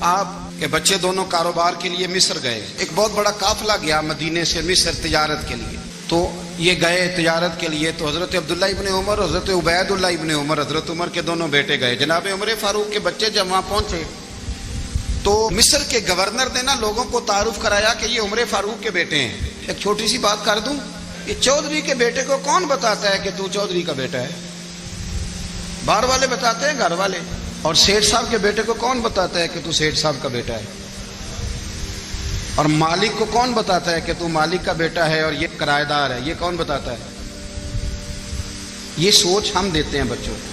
A: آپ کے بچے دونوں کاروبار کے لیے مصر گئے، ایک بہت بڑا قافلہ گیا مدینے سے مصر تجارت کے لیے، تو یہ گئے تجارت کے لیے، تو حضرت عبداللہ ابن عمر، حضرت عبید اللہ ابن عمر، حضرت عمر کے دونوں بیٹے گئے۔ جناب عمر فاروق کے بچے جب وہاں پہنچے تو مصر کے گورنر نے نا لوگوں کو تعارف کرایا کہ یہ عمر فاروق کے بیٹے ہیں۔ ایک چھوٹی سی بات کر دوں، یہ چودھری کے بیٹے کو کون بتاتا ہے کہ تو چودھری کا بیٹا ہے؟ باہر والے بتاتے ہیں، گھر والے۔ اور سیٹھ صاحب کے بیٹے کو کون بتاتا ہے کہ تو سیٹھ صاحب کا بیٹا ہے؟ اور مالک کو کون بتاتا ہے کہ تو مالک کا بیٹا ہے اور یہ کرایہ دار ہے؟ یہ کون بتاتا ہے؟ یہ سوچ ہم دیتے ہیں بچوں کو،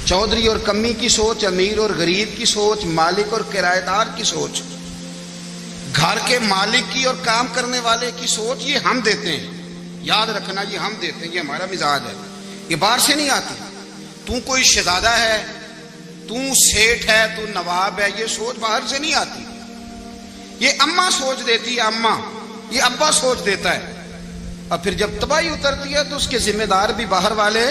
A: چودھری اور کمی کی سوچ، امیر اور غریب کی سوچ، مالک اور کرایہ دار کی سوچ، گھر کے مالک کی اور کام کرنے والے کی سوچ، یہ ہم دیتے ہیں۔ یاد رکھنا، یہ ہم دیتے ہیں، یہ ہمارا مزاج ہے، یہ باہر سے نہیں آتی۔ تو کوئی شہزادہ ہے، تو سیٹھ ہے، تو نواب ہے، یہ سوچ باہر سے نہیں آتی، یہ اماں سوچ دیتی ہے، اماں، یہ ابا سوچ دیتا ہے۔ اور پھر جب تباہی اترتی ہے تو اس کے ذمہ دار بھی باہر والے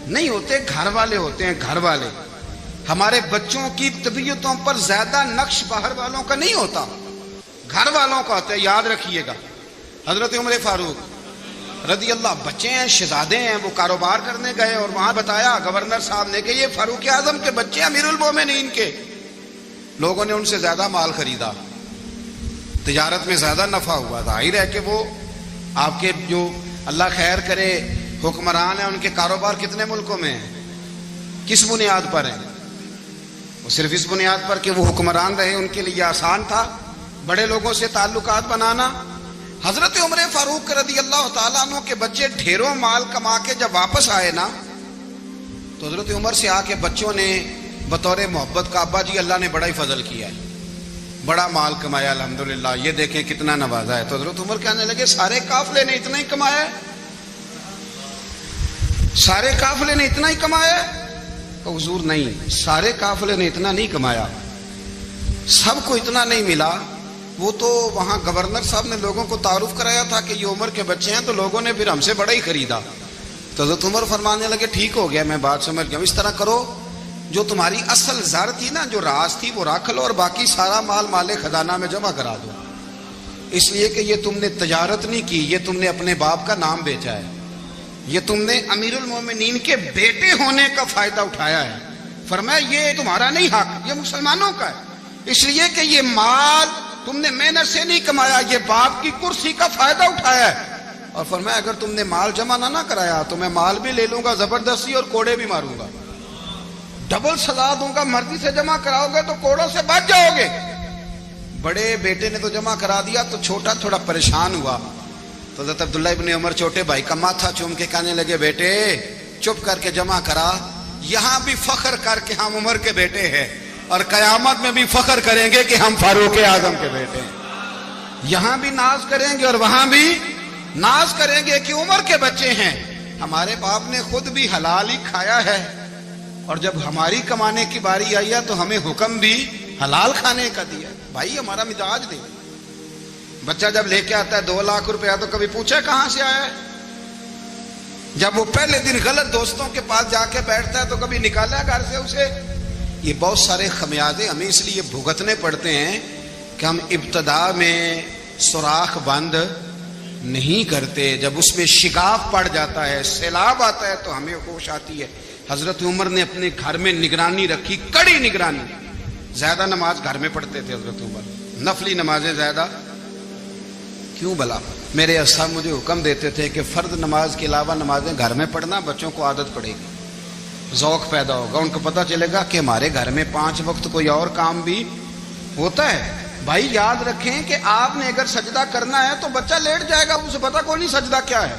A: نہیں ہوتے، گھر والے ہوتے ہیں، گھر والے۔ ہمارے بچوں کی طبیعتوں پر زیادہ نقش باہر والوں کا نہیں ہوتا، گھر والوں کا ہوتا ہے، یاد رکھیے گا۔ حضرت عمر فاروق رضی اللہ، بچے ہیں، شہزادے ہیں، وہ کاروبار کرنے گئے اور وہاں بتایا گورنر صاحب نے کہ یہ فاروق اعظم کے بچے، امیر المومنین کے۔ لوگوں نے ان سے زیادہ مال خریدا، تجارت میں زیادہ نفع ہوا۔ ظاہر ہے کہ وہ آپ کے جو اللہ خیر کرے حکمران ہیں، ان کے کاروبار کتنے ملکوں میں ہیں، کس بنیاد پر ہیں؟ وہ صرف اس بنیاد پر کہ وہ حکمران رہے، ان کے لیے آسان تھا بڑے لوگوں سے تعلقات بنانا۔ حضرت عمر فاروق رضی اللہ تعالیٰ عنہ کے بچے ڈھیروں مال کما کے جب واپس آئے نا، تو حضرت عمر سے آ کے بچوں نے بطور محبت کا، ابا جی اللہ نے بڑا ہی فضل کیا ہے، بڑا مال کمایا الحمدللہ، یہ دیکھیں کتنا نوازا ہے۔ تو حضرت عمر کہنے لگے سارے قافلے نے اتنا ہی کمایا ہے؟ سارے قافلے نے اتنا ہی کمایا ہے؟ تو حضور نہیں، سارے قافلے نے اتنا نہیں کمایا، سب کو اتنا نہیں ملا۔ وہ تو وہاں گورنر صاحب نے لوگوں کو تعارف کرایا تھا کہ یہ عمر کے بچے ہیں، تو لوگوں نے پھر ہم سے بڑا ہی خریدا۔ تو حضرت عمر فرمانے لگے ٹھیک ہو گیا، میں بات سمجھ گیا، اس طرح کرو، جو تمہاری اصل زر تھی نا، جو راز تھی، وہ رکھ لو، اور باقی سارا مال خزانہ میں جمع کرا دو، اس لیے کہ یہ تم نے تجارت نہیں کی، یہ تم نے اپنے باپ کا نام بیچا ہے، یہ تم نے امیر المومنین کے بیٹے ہونے کا فائدہ اٹھایا ہے۔ فرمایا یہ تمہارا نہیں حق، یہ مسلمانوں کا ہے، اس لیے کہ یہ مال تم نے محنت سے نہیں کمایا، یہ باپ کی کرسی کا فائدہ اٹھایا ہے۔ اور فرمایا اگر تم نے مال جمع نہ کرایا تو میں مال بھی لے لوں گا زبردستی اور کوڑے بھی ماروں گا، ڈبل سزا دوں گا، مرضی سے جمع کراؤ گے تو کوڑوں سے بچ جاؤ گے۔ بڑے بیٹے نے تو جمع کرا دیا، تو چھوٹا تھوڑا پریشان ہوا، تو حضرت عبداللہ ابن عمر چھوٹے بھائی کا ماتھا چوم کے کہنے لگے بیٹے چپ کر کے جمع کرا، یہاں بھی فخر کر کے ہم عمر کے بیٹے ہیں، اور قیامت میں بھی فخر کریں گے کہ ہم فاروق اعظم کے بیٹے ہیں۔ یہاں بھی ناز کریں گے اور وہاں بھی ناز کریں گے کہ عمر کے بچے ہیں۔ ہمارے باپ نے خود بھی حلال ہی کھایا ہے، اور جب ہماری کمانے کی باری آئی ہے تو ہمیں حکم بھی حلال کھانے کا دیا۔ بھائی ہمارا مزاج دے، بچہ جب لے کے آتا ہے 2 لاکھ روپیہ تو کبھی پوچھے کہاں سے آیا ہے؟ جب وہ پہلے دن غلط دوستوں کے پاس جا کے بیٹھتا ہے تو کبھی نکالا ہے گھر سے اسے؟ یہ بہت سارے خمیازے ہمیں اس لیے بھگتنے پڑتے ہیں کہ ہم ابتدا میں سوراخ بند نہیں کرتے. جب اس میں شگاف پڑ جاتا ہے, سیلاب آتا ہے, تو ہمیں ہوش آتی ہے. حضرت عمر نے اپنے گھر میں نگرانی رکھی, کڑی نگرانی. زیادہ نماز گھر میں پڑھتے تھے حضرت عمر, نفلی نمازیں زیادہ کیوں بلا. میرے اساتذہ مجھے حکم دیتے تھے کہ فرض نماز کے علاوہ نمازیں گھر میں پڑھنا, بچوں کو عادت پڑے گی, ذوق پیدا ہوگا, ان کو پتہ چلے گا کہ ہمارے گھر میں 5 وقت کوئی اور کام بھی ہوتا ہے. بھائی یاد رکھیں کہ آپ نے اگر سجدہ کرنا ہے تو بچہ لیٹ جائے گا, اسے پتہ کوئی نہیں سجدہ کیا ہے.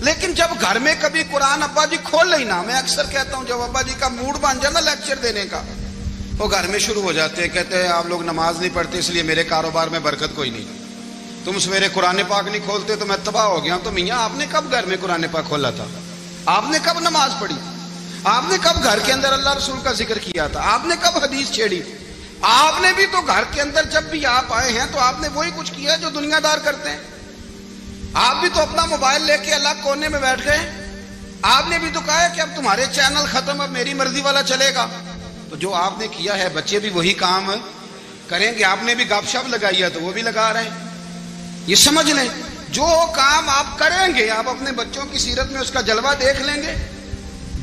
A: لیکن جب گھر میں کبھی قرآن ابا جی کھول لیں نا, میں اکثر کہتا ہوں جب ابا جی کا موڈ بن جائے نا لیکچر دینے کا, وہ گھر میں شروع ہو جاتے ہیں, کہتے ہیں آپ لوگ نماز نہیں پڑھتے اس لیے میرے کاروبار میں برکت کوئی نہیں, تم سویرے قرآن پاک نہیں کھولتے تو میں تباہ ہو گیا. تو میاں آپ نے کب گھر میں قرآن پاک کھولا تھا؟ آپ نے کب نماز پڑھی؟ آپ نے کب گھر کے اندر اللہ رسول کا ذکر کیا تھا؟ آپ نے کب حدیث چھیڑی؟ آپ نے بھی تو گھر کے اندر جب بھی آپ آئے ہیں تو آپ نے وہی کچھ کیا جو دنیا دار کرتے ہیں. آپ بھی تو اپنا موبائل لے کے الگ کونے میں بیٹھ گئے. آپ نے بھی تو کہا ہے کہ اب تمہارے چینل ختم, اب میری مرضی والا چلے گا. تو جو آپ نے کیا ہے بچے بھی وہی کام کریں گے. آپ نے بھی گپ شپ لگائی ہے تو وہ بھی لگا رہے ہیں. یہ سمجھ لیں جو کام آپ کریں گے آپ اپنے بچوں کی سیرت میں اس کا جلوہ دیکھ لیں گے.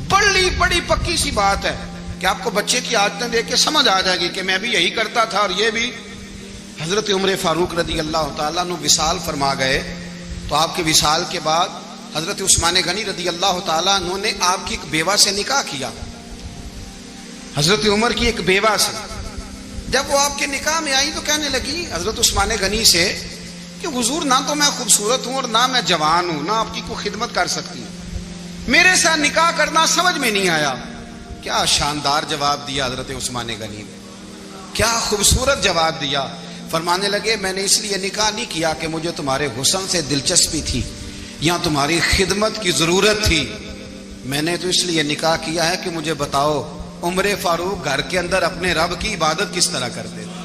A: بڑی پکی سی بات ہے کہ آپ کو بچے کی عادتیں دیکھ کے سمجھ آ جائے گی کہ میں بھی یہی کرتا تھا اور یہ بھی. حضرت عمر فاروق رضی اللہ تعالیٰ عنہ وصال فرما گئے, تو آپ کے وصال کے بعد حضرت عثمان غنی رضی اللہ تعالیٰ عنہ نے آپ کی ایک بیوہ سے نکاح کیا, حضرت عمر کی ایک بیوہ سے. جب وہ آپ کے نکاح میں آئی تو کہنے لگی حضرت عثمان غنی سے کہ حضور نہ تو میں خوبصورت ہوں اور نہ میں جوان ہوں, نہ آپ کی کوئی خدمت کر سکتی ہوں, میرے ساتھ نکاح کرنا سمجھ میں نہیں آیا. کیا شاندار جواب دیا حضرت عثمان غنی نے, کیا خوبصورت جواب دیا. فرمانے لگے میں نے اس لیے نکاح نہیں کیا کہ مجھے تمہارے حسن سے دلچسپی تھی یا تمہاری خدمت کی ضرورت تھی, میں نے تو اس لیے نکاح کیا ہے کہ مجھے بتاؤ عمر فاروق گھر کے اندر اپنے رب کی عبادت کس طرح کرتے تھے,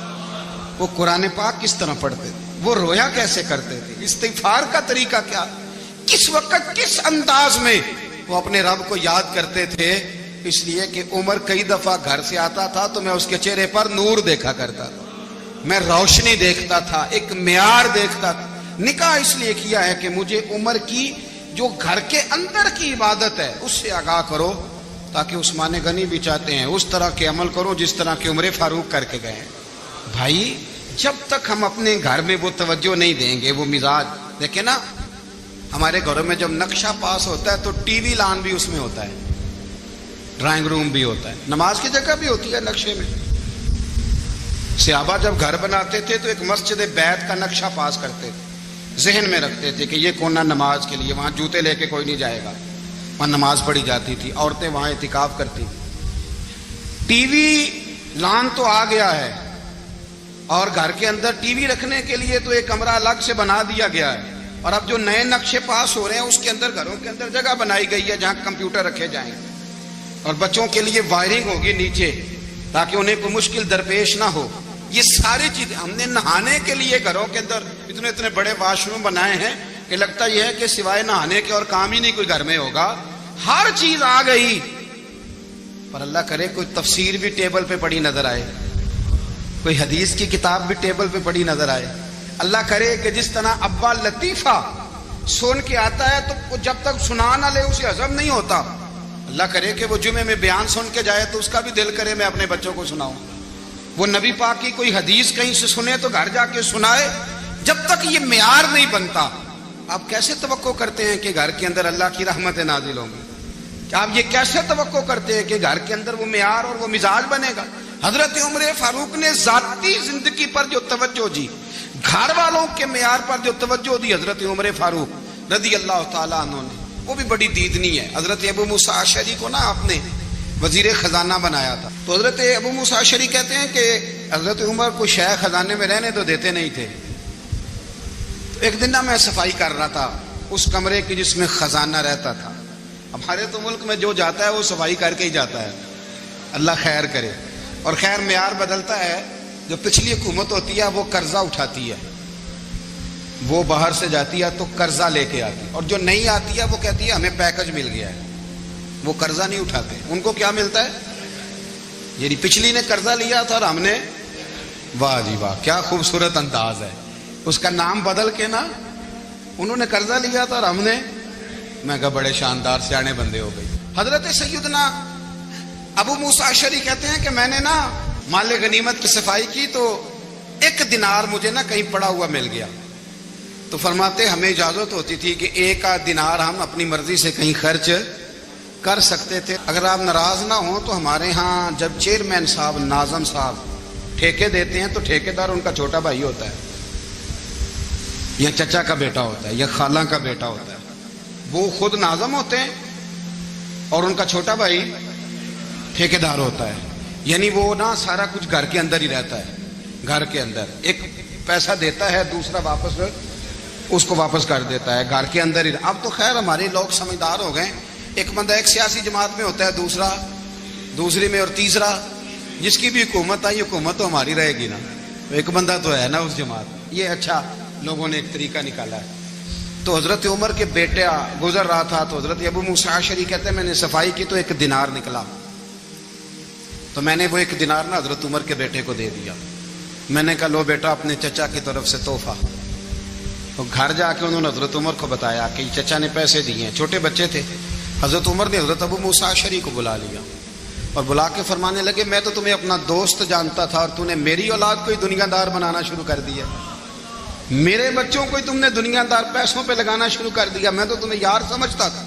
A: وہ قرآن پاک کس طرح پڑھتے تھے, وہ رویا کیسے کرتے تھے, استغفار کا طریقہ کیا, کس وقت کس انداز میں وہ اپنے رب کو یاد کرتے تھے. اس لیے کہ عمر کئی دفعہ گھر سے آتا تھا تو میں اس کے چہرے پر نور دیکھا کرتا تھا, میں روشنی دیکھتا تھا, ایک معیار دیکھتا تھا. نکاح اس لیے کیا ہے کہ مجھے عمر کی جو گھر کے اندر کی عبادت ہے اس سے آگاہ کرو, تاکہ عثمان غنی بھی چاہتے ہیں اس طرح کے عمل کرو جس طرح کہ عمر فاروق کر کے گئے ہیں. بھائی جب تک ہم اپنے گھر میں وہ توجہ نہیں دیں گے, وہ مزاج دیکھیں نا, ہمارے گھروں میں جب نقشہ پاس ہوتا ہے تو ٹی وی لان بھی اس میں ہوتا ہے, ڈرائنگ روم بھی ہوتا ہے, نماز کی جگہ بھی ہوتی ہے نقشے میں. صحابہ جب گھر بناتے تھے تو ایک مسجد بیت کا نقشہ پاس کرتے تھے, ذہن میں رکھتے تھے کہ یہ کونا نماز کے لیے, وہاں جوتے لے کے کوئی نہیں جائے گا, وہاں نماز پڑھی جاتی تھی, عورتیں وہاں اعتکاف کرتی تھی. ٹی وی لان تو آ گیا ہے اور گھر کے اندر ٹی وی رکھنے کے لیے تو ایک کمرہ الگ سے بنا دیا گیا ہے, اور اب جو نئے نقشے پاس ہو رہے ہیں اس کے اندر گھروں کے اندر جگہ بنائی گئی ہے جہاں کمپیوٹر رکھے جائیں, اور بچوں کے لیے وائرنگ ہوگی نیچے تاکہ انہیں کوئی مشکل درپیش نہ ہو. یہ ساری چیزیں ہم نے نہانے کے لیے گھروں کے اندر اتنے بڑے واش روم بنائے ہیں کہ لگتا یہ ہے کہ سوائے نہانے کے اور کام ہی نہیں کوئی گھر میں ہوگا. ہر چیز آ گئی, پر اللہ کرے کوئی تفسیر بھی ٹیبل پہ پڑی نظر آئے, کوئی حدیث کی کتاب بھی ٹیبل پہ پڑی نظر آئے. اللہ کرے کہ جس طرح ابا لطیفہ سن کے آتا ہے تو جب تک سنا نہ لے اسے ہضم نہیں ہوتا, اللہ کرے کہ وہ جمعے میں بیان سن کے جائے تو اس کا بھی دل کرے میں اپنے بچوں کو سناؤں. وہ نبی پاک کی کوئی حدیث کہیں سے سنے تو گھر جا کے سنائے. جب تک یہ معیار نہیں بنتا آپ کیسے توقع کرتے ہیں کہ گھر کے اندر اللہ کی رحمتیں نازل ہوں گی؟ آپ یہ کیسے توقع کرتے ہیں کہ گھر کے اندر وہ معیار اور وہ مزاج بنے گا؟ حضرت عمر فاروق نے ذاتی زندگی پر جو توجہ دی, گھر والوں کے معیار پر جو توجہ دی حضرت عمر فاروق رضی اللہ تعالیٰ عنہ نے, وہ بھی بڑی دیدنی ہے. حضرت ابو موسیٰ اشعری کو نا آپ نے وزیر خزانہ بنایا تھا, تو حضرت ابو موسیٰ اشعری کہتے ہیں کہ حضرت عمر کو شیخ خزانے میں رہنے تو دیتے نہیں تھے. ایک دن میں صفائی کر رہا تھا اس کمرے کی جس میں خزانہ رہتا تھا. ہمارے تو ملک میں جو جاتا ہے وہ صفائی کر کے ہی جاتا ہے, اللہ خیر کرے. اور خیر معیار بدلتا ہے, جو پچھلی حکومت ہوتی ہے وہ قرضہ اٹھاتی ہے, وہ باہر سے جاتی ہے تو قرضہ لے کے آتی ہے, اور جو نہیں آتی ہے وہ کہتی ہے ہمیں پیکج مل گیا ہے. وہ قرضہ نہیں اٹھاتے, ان کو کیا ملتا ہے, یعنی پچھلی نے قرضہ لیا تھا اور ہم نے, واہ جی واہ کیا خوبصورت انداز ہے, اس کا نام بدل کے نا انہوں نے قرضہ لیا تھا اور ہم نے، میں کہا بڑے شاندار سیانے بندے ہو گئی. حضرت سیدنا ابو موسیٰ اشعری کہتے ہیں کہ میں نے نا مال غنیمت کی صفائی کی تو 1 دینار مجھے نا کہیں پڑا ہوا مل گیا. تو فرماتے ہمیں اجازت ہوتی تھی کہ 1 دینار ہم اپنی مرضی سے کہیں خرچ کر سکتے تھے. اگر آپ ناراض نہ ہوں تو ہمارے ہاں جب چیئرمین صاحب، ناظم صاحب ٹھیکے دیتے ہیں تو ٹھیکیدار ان کا چھوٹا بھائی ہوتا ہے یا چچا کا بیٹا ہوتا ہے یا خالہ کا بیٹا ہوتا ہے. وہ خود ناظم ہوتے ہیں اور ان کا چھوٹا بھائی ٹھیکیدار ہوتا ہے. یعنی وہ نا سارا کچھ گھر کے اندر ہی رہتا ہے. گھر کے اندر ایک پیسہ دیتا ہے، دوسرا واپس اس کو واپس کر دیتا ہے. گھر کے اندر ہی. اب تو خیر ہمارے لوگ سمجھدار ہو گئے. ایک بندہ ایک سیاسی جماعت میں ہوتا ہے، دوسرا دوسری میں، اور تیسرا جس کی بھی حکومت آئی، حکومت تو ہماری رہے گی نا. ایک بندہ تو ہے نا اس جماعت. یہ اچھا لوگوں نے ایک طریقہ نکالا ہے. تو حضرت عمر کے بیٹا گزر رہا تھا تو حضرت ابو موسیٰ اشعری کہتے ہیں میں نے صفائی کی تو 1 دینار نکلا. تو میں نے وہ 1 دینار نا حضرت عمر کے بیٹے کو دے دیا. میں نے کہا لو بیٹا اپنے چچا کی طرف سے تحفہ. تو گھر جا کے انہوں نے حضرت عمر کو بتایا کہ چچا نے پیسے دیے ہیں. چھوٹے بچے تھے. حضرت عمر نے حضرت ابو موسیٰ اشعری کو بلا لیا اور بلا کے فرمانے لگے میں تو تمہیں اپنا دوست جانتا تھا اور تو نے میری اولاد کو ہی دنیا دار بنانا شروع کر دیا. میرے بچوں کو ہی تم نے دنیا دار پیسوں پہ لگانا شروع کر دیا. میں تو تمہیں یار سمجھتا تھا.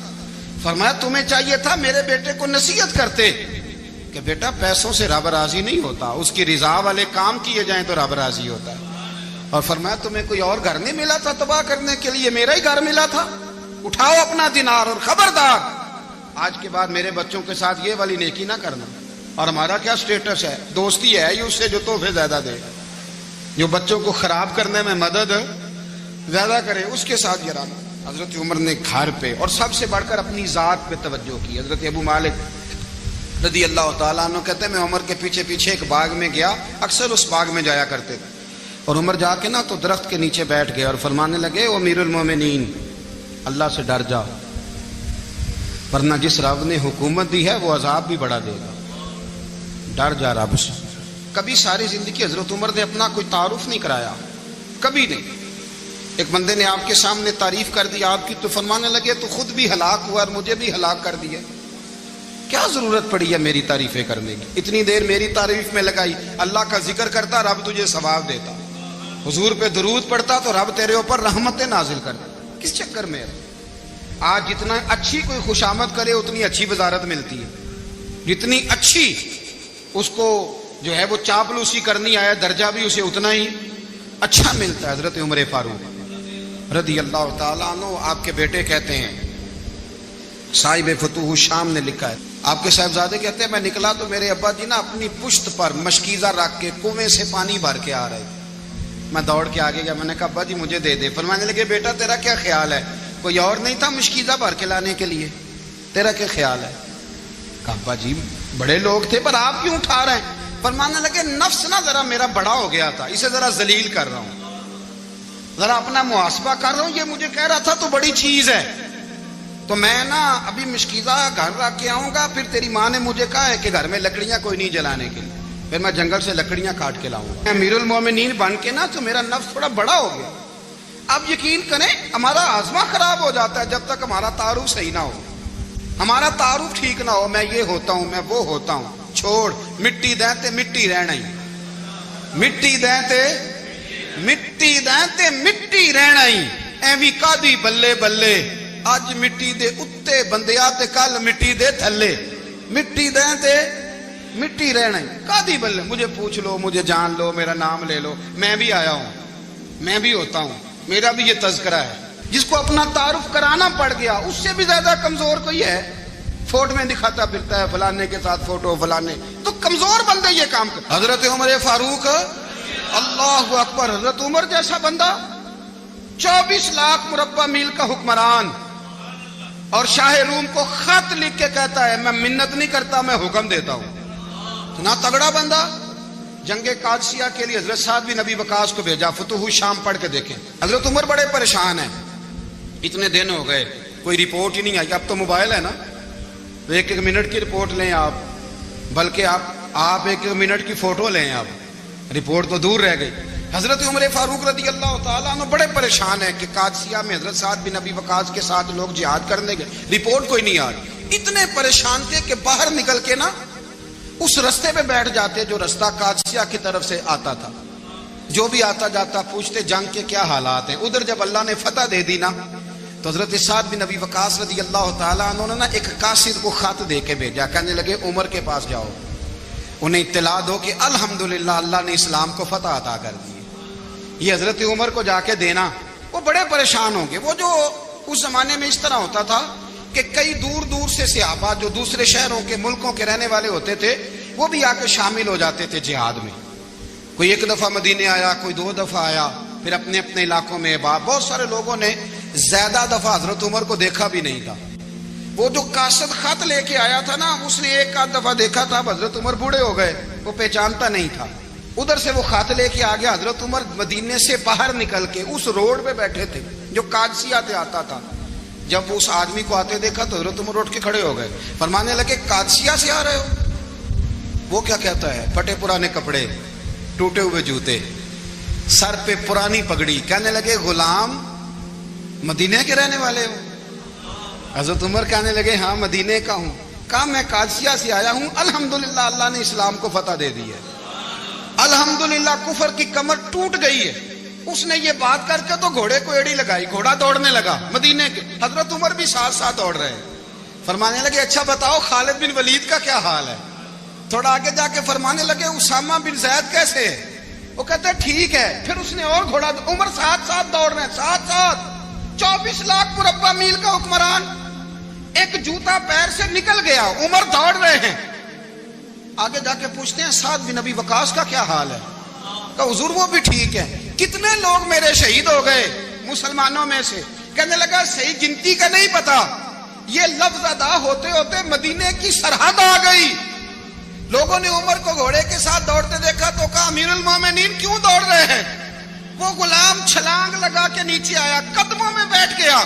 A: فرمایا تمہیں چاہیے تھا میرے بیٹے کو نصیحت کرتے کہ بیٹا پیسوں سے رب راضی نہیں ہوتا، اس کی رضا والے کام کیے جائیں تو رب راضی ہوتا ہے. اور فرمایا تمہیں کوئی اور گھر نہیں ملا تھا تباہ کرنے کے لیے، میرا ہی گھر ملا تھا. اٹھاؤ اپنا دینار اور خبردار آج کے بعد میرے بچوں کے ساتھ یہ والی نیکی نہ کرنا. اور ہمارا کیا سٹیٹس ہے؟ دوستی ہے یہ اس سے جو تحفے زیادہ دے، جو بچوں کو خراب کرنے میں مدد زیادہ کرے، اس کے ساتھ گرانا. حضرت عمر نے گھر پہ اور سب سے بڑھ کر اپنی ذات پہ توجہ کی. حضرت ابو مالک رضی اللہ تعالیٰ عنہ کہتے ہیں میں عمر کے پیچھے پیچھے ایک باغ میں گیا، اکثر اس باغ میں جایا کرتے تھے. اور عمر جا کے نا تو درخت کے نیچے بیٹھ گئے اور فرمانے لگے او امیر المومنین اللہ سے ڈر جا، ورنہ جس رب نے حکومت دی ہے وہ عذاب بھی بڑا دے گا. ڈر جا رب سے. کبھی ساری زندگی حضرت عمر نے اپنا کوئی تعارف نہیں کرایا، کبھی نہیں. ایک بندے نے آپ کے سامنے تعریف کر دی آپ کی تو فرمانے لگے تو خود بھی ہلاک ہوا اور مجھے بھی ہلاک کر دیا. کیا ضرورت پڑی ہے میری تعریفیں کرنے کی؟ اتنی دیر میری تعریف میں لگائی. اللہ کا ذکر کرتا رب تجھے ثواب دیتا، حضور پہ درود پڑھتا تو رب تیرے اوپر رحمتیں نازل کرتا. کس چکر میں؟ آج جتنا اچھی کوئی خوشامد کرے اتنی اچھی وزارت ملتی ہے، جتنی اچھی اس کو جو ہے وہ چاپلوسی کرنی آیا درجہ بھی اسے اتنا ہی اچھا ملتا ہے. حضرت عمر فاروق رضی اللہ تعالیٰ عنہ آپ کے بیٹے کہتے ہیں، صاحب فتوح الشام نے لکھا ہے، آپ کے صاحبزادے کہتے ہیں میں نکلا تو میرے ابا جی نا اپنی پشت پر مشکیزہ رکھ کے کنویں سے پانی بھر کے آ رہے. میں دوڑ کے آگے گیا، میں نے کہا ابا جی مجھے دے دے. فرمانے لگے بیٹا تیرا کیا خیال ہے؟ کوئی اور نہیں تھا مشکیزہ بھر کے لانے کے لیے، تیرا کیا خیال ہے؟ کہا ابا جی بڑے لوگ تھے پر آپ کیوں اٹھا رہے ہیں؟ فرمانے لگے نفس نا ذرا میرا بڑا ہو گیا تھا، اسے ذرا ذلیل کر رہا ہوں، ذرا اپنا محاسبہ کر رہا ہوں. یہ مجھے کہہ رہا تھا تو بڑی چیز ہے تو میں نا ابھی مشکیزہ گھر رکھ کے آؤں گا، پھر تیری ماں نے مجھے کہا ہے کہ گھر میں لکڑیاں کوئی نہیں جلانے کے لیے، پھر میں جنگل سے لکڑیاں کاٹ کے لاؤں گا. امیر المومنین بن کے نا تو میرا نفس تھوڑا بڑا ہو گیا. اب یقین کریں ہمارا ہاضمہ خراب ہو جاتا ہے جب تک ہمارا تعارف صحیح نہ ہو، ہمارا تعارف ٹھیک نہ ہو. میں یہ ہوتا ہوں، میں وہ ہوتا ہوں. چھوڑ مٹی دیں تے مٹی رہنا ہی، مٹی دیں تے مٹی دیں تے مٹی رہنا ہی. ایویں کادی بلے بلے اج مٹی دے اتے بندیا تے کل مٹی دے تھلے. مٹی دیں تے مٹی رہنا ہی کادی بلے. مجھے پوچھ لو، مجھے جان لو، میرا نام لے لو، میں بھی آیا ہوں، میں بھی ہوتا ہوں، میرا بھی یہ تذکرہ ہے. جس کو اپنا تعارف کرانا پڑ گیا اس سے بھی زیادہ کمزور کوئی ہے؟ فوٹو میں دکھاتا پھرتا ہے فلانے کے ساتھ فوٹو، فلانے تو کمزور بندے یہ کام کرتے. حضرت عمر فاروق اللہ اکبر، حضرت عمر جیسا بندہ 24 لاکھ مربع میل کا حکمران اور شاہ روم کو خط لکھ کے کہتا ہے میں منت نہیں کرتا میں حکم دیتا ہوں. اتنا تگڑا بندہ. جنگ قادسیہ کے لیے حضرت سعد بن ابی وقاص کو بھیجا، فتوح الشام پڑھ کے دیکھیں. حضرت عمر بڑے پریشان ہیں، اتنے دن ہو گئے کوئی رپورٹ ہی نہیں آئی. اب تو موبائل ہے نا، ایک ایک منٹ کی رپورٹ لیں آپ، بلکہ آپ ایک ایک منٹ کی فوٹو لیں آپ، رپورٹ تو دور رہ گئی. حضرت عمر فاروق رضی اللہ تعالیٰ عنہ بڑے پریشان ہیں کہ قادسیہ میں حضرت سعد بن ابی وقاص کے ساتھ لوگ جہاد کرنے گئے، رپورٹ کوئی نہیں آ رہی. اتنے پریشان تھے کہ باہر نکل کے نا اس رستے پہ بیٹھ جاتے جو رستہ قادسیہ کی طرف سے آتا تھا. جو بھی آتا جاتا پوچھتے جنگ کے کیا حالات ہیں. ادھر جب اللہ نے فتح دے دی نا تو حضرت سعد بن ابی وقاص رضی اللہ تعالیٰ عنہ نے نا ایک قاصد کو خط دے کے بھیجا. کہنے لگے عمر کے پاس جاؤ، انہیں اطلاع دو کہ الحمدللہ اللہ نے اسلام کو فتح عطا کر دی. یہ حضرت عمر کو جا کے دینا. وہ بڑے پریشان ہوں گے. وہ جو اس زمانے میں اس طرح ہوتا تھا کہ کئی دور دور سے صحابہ جو دوسرے شہروں کے ملکوں کے رہنے والے ہوتے تھے وہ بھی آ کے شامل ہو جاتے تھے جہاد میں. کوئی ایک دفعہ مدینے آیا، کوئی 2 دفعہ آیا، پھر اپنے اپنے علاقوں میں. بہت سارے لوگوں نے زیادہ دفعہ حضرت عمر کو دیکھا بھی نہیں تھا. وہ جو قاصد خط لے کے آیا تھا نا اس نے 1 دفعہ دیکھا تھا. حضرت عمر بوڑھے ہو گئے، وہ پہچانتا نہیں تھا. ادھر سے وہ خط لے کے آ گیا. حضرت عمر مدینے سے باہر نکل کے اس روڈ پہ بیٹھے تھے جو قادسیہ سے آتا تھا. جب اس آدمی کو آتے دیکھا تو حضرت عمر اٹھ کے کھڑے ہو گئے، فرمانے لگے قادسیہ سے آ رہے ہو؟ وہ کیا کہتا ہے؟ پھٹے پرانے کپڑے، ٹوٹے ہوئے جوتے، سر پہ پرانی پگڑی. کہنے لگے غلام مدینے کے رہنے والے ہو؟ حضرت عمر کہنے لگے ہاں مدینے کا ہوں. کہا میں قادسیہ سے آیا ہوں، الحمدللہ اللہ نے اسلام کو فتح دے دی ہے، الحمدللہ کفر کی کمر ٹوٹ گئی ہے. اس نے یہ بات کر کے تو گھوڑے کو ایڑی لگائی، گھوڑا دوڑنے لگا مدینے کے. حضرت عمر بھی ساتھ ساتھ دوڑ رہے ہیں. فرمانے لگے اچھا بتاؤ خالد بن ولید کا کیا حال ہے؟ تھوڑا آگے جا کے فرمانے لگے اسامہ بن زید کیسے ہے؟ وہ کہتے ہیں ٹھیک ہے. پھر اس نے اور گھوڑا. عمر ساتھ ساتھ دوڑ رہے ہیں، ساتھ ساتھ. 24 لاکھ مربع میل کا حکمران، ایک جوتا پیر سے نکل گیا، عمر دوڑ رہے ہیں. آگے جا کے پوچھتے ہیں سعد بن ابی وقاص کا کیا حال ہے؟ کہا حضور وہ بھی ٹھیک ہے. کتنے لوگ میرے شہید ہو گئے مسلمانوں میں سے؟ کہنے لگا صحیح گنتی کا نہیں پتا. یہ لفظ ادا ہوتے ہوتے مدینے کی سرحد آ گئی. لوگوں نے عمر کو گھوڑے کے ساتھ دوڑتے دیکھا تو کہا امیر المومنین کیوں دوڑ رہے ہیں؟ وہ غلام چھلانگ لگا کے نیچے آیا، قدموں میں بیٹھ گیا.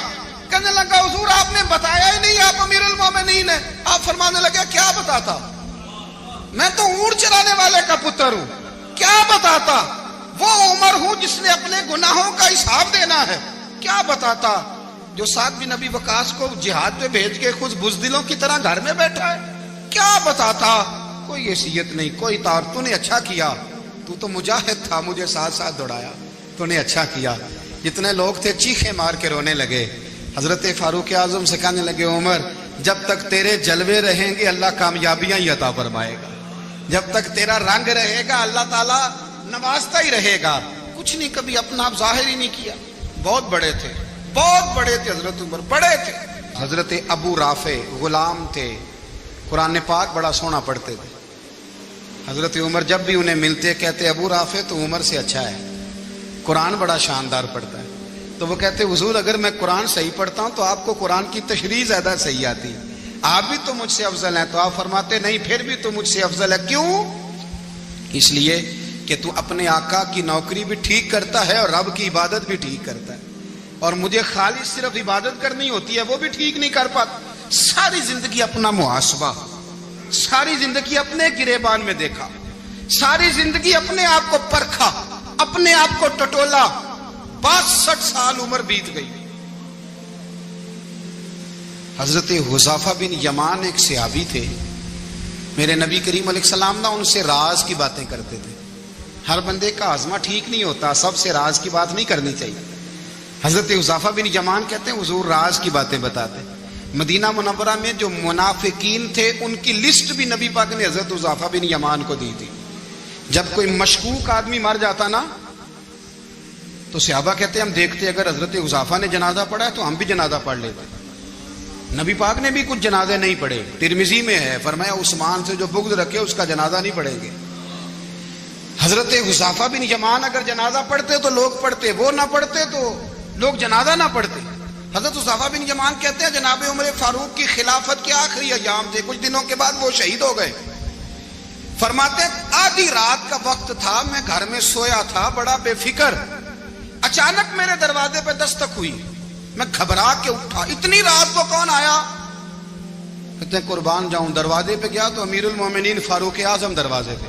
A: کہنے لگا حضور آپ نے بتایا ہی نہیں آپ امیر المومنین ہیں. آپ فرمانے لگے کیا بتاتا؟ میں تو اونٹ چرانے والے کا پتر ہوں، کیا بتاتا؟ وہ عمر ہوں جس نے اپنے گناہوں کا حساب دینا ہے. کیا بتاتا؟ جو سعد بن ابی وقاص کو جہاد پہ بھیج کے خود بزدلوں کی طرح گھر میں بیٹھا ہے. کیا بتاتا؟ کوئی حیثیت نہیں، کوئی طور. تو نے اچھا کیا، تو مجاہد تھا، مجھے ساتھ ساتھ دوڑایا، تو نے اچھا کیا. جتنے لوگ تھے چیخے مار کے رونے لگے. حضرت فاروق اعظم سے کہنے لگے عمر جب تک تیرے جلوے رہیں گے اللہ کامیابیاں ہی عطا فرمائے گا. جب تک تیرا رنگ رہے گا اللہ تعالیٰ نوازتا ہی رہے گا. کچھ نہیں کبھی اپنا آپ ظاہر ہی نہیں کیا. بہت بڑے تھے، بہت بڑے تھے. حضرت عمر بڑے تھے. حضرت ابو رافع غلام تھے، قرآن پاک بڑا سونا پڑھتے تھے. حضرت عمر جب بھی انہیں ملتے کہتے ابو رافع تو عمر سے اچھا ہے، قرآن بڑا شاندار پڑھتا ہے. تو وہ کہتے حضور اگر میں قرآن صحیح پڑھتا ہوں تو آپ کو قرآن کی تشریح زیادہ صحیح آتی، آپ بھی تو مجھ سے افضل ہیں. تو آپ فرماتے نہیں پھر بھی تو مجھ سے افضل ہے. کیوں؟ اس لیے کہ تو اپنے آقا کی نوکری بھی ٹھیک کرتا ہے اور رب کی عبادت بھی ٹھیک کرتا ہے، اور مجھے خالص صرف عبادت کرنی ہوتی ہے وہ بھی ٹھیک نہیں کر پاتا. ساری زندگی اپنا محاسبہ، ساری زندگی اپنے گریبان میں دیکھا، ساری زندگی اپنے آپ کو پرکھا، اپنے آپ کو ٹٹولا. 62 سال عمر بیت گئی. حضرت حذیفہ بن یمان ایک صحابی تھے. میرے نبی کریم علیہ السلام نا ان سے راز کی باتیں کرتے تھے. ہر بندے کا ہاضمہ ٹھیک نہیں ہوتا، سب سے راز کی بات نہیں کرنی چاہیے. حضرت حذیفہ بن یمان کہتے ہیں حضور راز کی باتیں بتاتے. مدینہ منورہ میں جو منافقین تھے ان کی لسٹ بھی نبی پاک نے حضرت حذیفہ بن یمان کو دی تھی. جب کوئی مشکوک آدمی مر جاتا نا تو صحابہ کہتے ہیں ہم دیکھتے اگر حضرت حذیفہ نے جنازہ پڑھا ہے تو ہم بھی جنازہ پڑھ لیتے. نبی پاک نے بھی کچھ جنازے نہیں پڑھے. ترمذی میں ہے فرمایا عثمان سے جو بغض رکھے اس کا جنازہ نہیں پڑھیں گے. حضرت حذیفہ بن یمان اگر جنازہ پڑھتے تو لوگ پڑھتے، وہ نہ پڑھتے تو لوگ جنازہ نہ پڑھتے. حضرت حذیفہ بن یمان کہتے ہیں جناب عمر فاروق کی خلافت کے آخری ایام تھے، کچھ دنوں کے بعد وہ شہید ہو گئے. فرماتے آدھی رات کا وقت تھا، میں گھر میں سویا تھا بڑا بے فکر. اچانک میرے دروازے پہ دستک ہوئی، میں گھبرا کے اٹھا. اتنی رات کو کون آیا؟ کہتے ہیں قربان جاؤں. دروازے پہ گیا تو امیر المومنین فاروق اعظم دروازے پہ.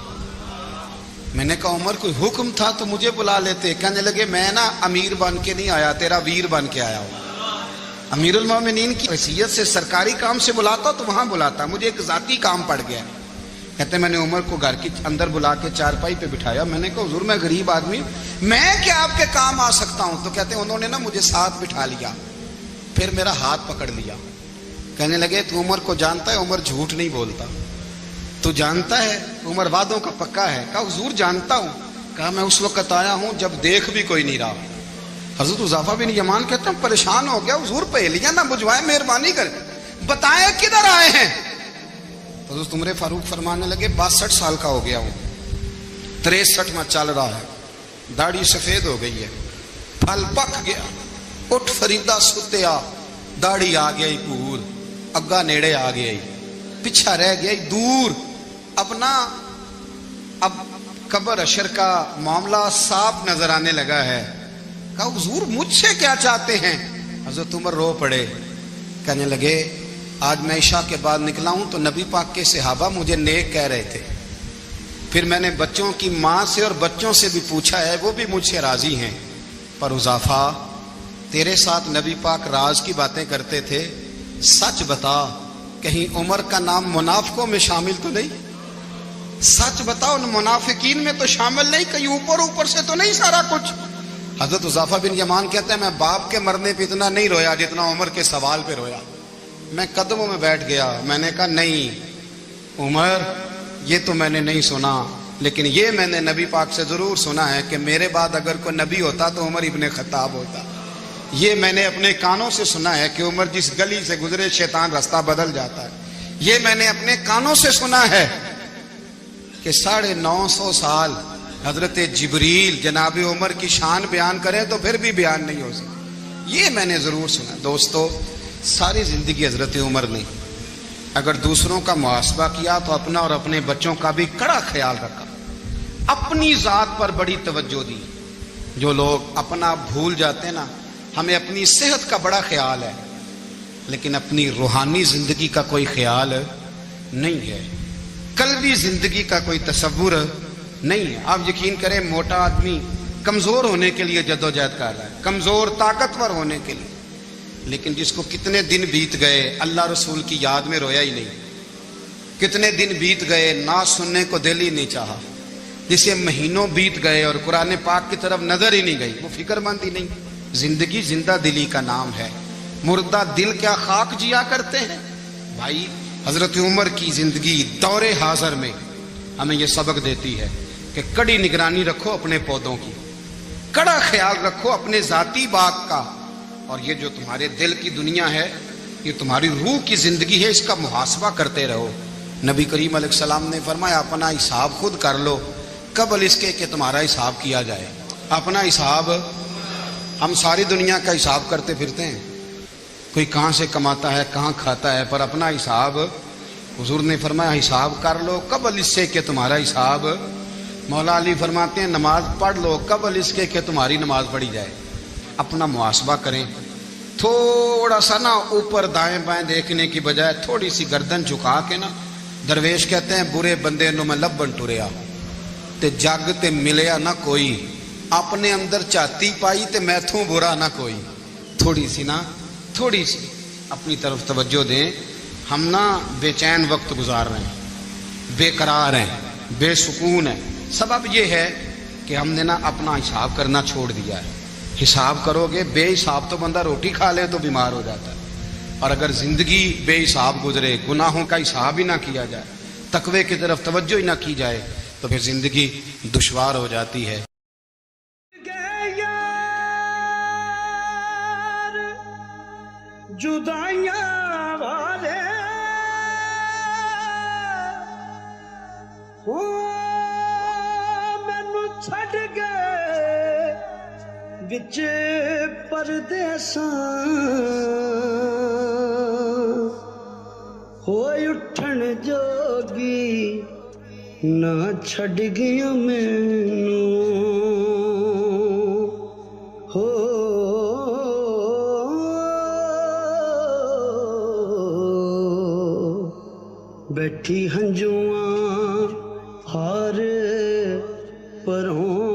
A: میں نے کہا عمر کوئی حکم تھا تو مجھے بلا لیتے. کہنے لگے میں نا امیر بن کے نہیں آیا, تیرا ویر بن کے آیا ہوں. امیر المومنین کی حیثیت سے سرکاری کام سے بلاتا تو وہاں بلاتا, مجھے ایک ذاتی کام پڑ گیا. کہتے میں نے عمر کو گھر کی اندر بلا کے چارپائی پہ بٹھایا. میں نے کہا حضور میں غریب آدمی ہوں, میں کیا آپ کے کام آ سکتا ہوں؟ تو کہتے انہوں نے نا مجھے ساتھ بٹھا لیا, پھر میرا ہاتھ پکڑ لیا. کہنے لگے تو عمر کو جانتا ہے؟ عمر جھوٹ نہیں بولتا. تو جانتا ہے عمر وعدوں کا پکا ہے؟ کہا حضور جانتا ہوں. کہا میں اس وقت آیا ہوں جب دیکھ بھی کوئی نہیں رہا. حضرت حذیفہ بن یمان کہتے ہیں پریشان ہو گیا, حضور پہلیاں نہ بجھوائے, مہربانی کر بتائیں کدھر آئے ہیں. حضرت عمر فاروق فرمانے لگے 62 سال کا ہو گیا ہوں, 63 میں چل رہا ہے, داڑھی سفید ہو گئی ہے, پھل پک گیا, اٹھ فریدا ستیا, داڑھی آ گئی پور, اگا نیڑے آ گئی, پیچھا رہ گیا دور. اب قبر اشر کا معاملہ صاف نظر آنے لگا ہے. کہا حضور مجھ سے کیا چاہتے ہیں؟ حضرت عمر رو پڑے. کہنے لگے آج میں عشاء کے بعد نکلا ہوں تو نبی پاک کے صحابہ مجھے نیک کہہ رہے تھے, پھر میں نے بچوں کی ماں سے اور بچوں سے بھی پوچھا ہے, وہ بھی مجھ سے راضی ہیں. پر حذیفہ تیرے ساتھ نبی پاک راز کی باتیں کرتے تھے, سچ بتا کہیں عمر کا نام منافقوں میں شامل تو نہیں؟ سچ بتا ان منافقین میں تو شامل نہیں, کہیں اوپر سے تو نہیں سارا کچھ؟ حضرت حذیفہ بن یمان کہتے ہیں میں باپ کے مرنے پہ اتنا نہیں رویا جتنا عمر کے سوال پہ رویا. میں قدموں میں بیٹھ گیا. میں نے کہا نہیں عمر, یہ تو میں نے نہیں سنا, لیکن یہ میں نے نبی پاک سے ضرور سنا ہے کہ میرے بعد اگر کوئی نبی ہوتا تو عمر ابن خطاب ہوتا. یہ میں نے اپنے کانوں سے سنا ہے کہ عمر جس گلی سے گزرے شیطان رستہ بدل جاتا ہے. یہ میں نے اپنے کانوں سے سنا ہے کہ 950 سال حضرت جبریل جناب عمر کی شان بیان کریں تو پھر بھی بیان نہیں ہو سکتا. یہ میں نے ضرور سنا. دوستو ساری زندگی حضرت عمر نے اگر دوسروں کا محاسبہ کیا تو اپنا اور اپنے بچوں کا بھی کڑا خیال رکھا, اپنی ذات پر بڑی توجہ دی. جو لوگ اپنا بھول جاتے ہیں نا, ہمیں اپنی صحت کا بڑا خیال ہے لیکن اپنی روحانی زندگی کا کوئی خیال نہیں ہے, قلبی زندگی کا کوئی تصور نہیں ہے. آپ یقین کریں موٹا آدمی کمزور ہونے کے لیے جدوجہد کر رہا ہے, کمزور طاقتور ہونے کے لیے, لیکن جس کو کتنے دن بیت گئے اللہ رسول کی یاد میں رویا ہی نہیں, کتنے دن بیت گئے نہ سننے کو دل ہی نہیں چاہا, جسے مہینوں بیت گئے اور قرآن پاک کی طرف نظر ہی نہیں گئی, وہ فکر مند ہی نہیں. زندگی زندہ دلی کا نام ہے, مردہ دل کیا خاک جیا کرتے ہیں. بھائی حضرت عمر کی زندگی دور حاضر میں ہمیں یہ سبق دیتی ہے کہ کڑی نگرانی رکھو اپنے پودوں کی, کڑا خیال رکھو اپنے ذاتی باغ کا, اور یہ جو تمہارے دل کی دنیا ہے یہ تمہاری روح کی زندگی ہے, اس کا محاسبہ کرتے رہو. نبی کریم علیہ السلام نے فرمایا اپنا حساب خود کر لو قبل اس کے کہ تمہارا حساب کیا جائے. اپنا حساب, ہم ساری دنیا کا حساب کرتے پھرتے ہیں, کوئی کہاں سے کماتا ہے کہاں کھاتا ہے, پر اپنا حساب حضور نے فرمایا حساب کر لو قبل اس سے کہ تمہارا حساب. مولا علی فرماتے ہیں نماز پڑھ لو قبل اس کے کہ تمہاری نماز پڑھی جائے. اپنا محاسبہ کریں, تھوڑا سا نا اوپر دائیں بائیں دیکھنے کی بجائے تھوڑی سی گردن جھکا کے نا. درویش کہتے ہیں برے بندے نو میں لبن ٹریا تے جگ تے ملیا نہ کوئی, اپنے اندر چاتی پائی تے میتھوں برا نہ کوئی. تھوڑی سی نا, تھوڑی سی اپنی طرف توجہ دیں. ہم نا بے چین وقت گزار رہے ہیں, بے قرار ہیں, بے سکون ہیں. سبب یہ ہے کہ ہم نے نا اپنا حساب کرنا چھوڑ دیا ہے. حساب کرو گے, بے حساب تو بندہ روٹی کھا لے تو بیمار ہو جاتا ہے, اور اگر زندگی بے حساب گزرے, گناہوں کا حساب ہی نہ کیا جائے, تقوی کی طرف توجہ ہی نہ کی جائے, تو پھر زندگی دشوار ہو جاتی ہے.
B: جدائیاں والے مینوں چھڈ گئے وچ پردیساں, ہوئے اٹھن جوگی نہ چھڈ گیا مینوں. ہو بیٹھی ہنجواں ہار ਪਰੋਂ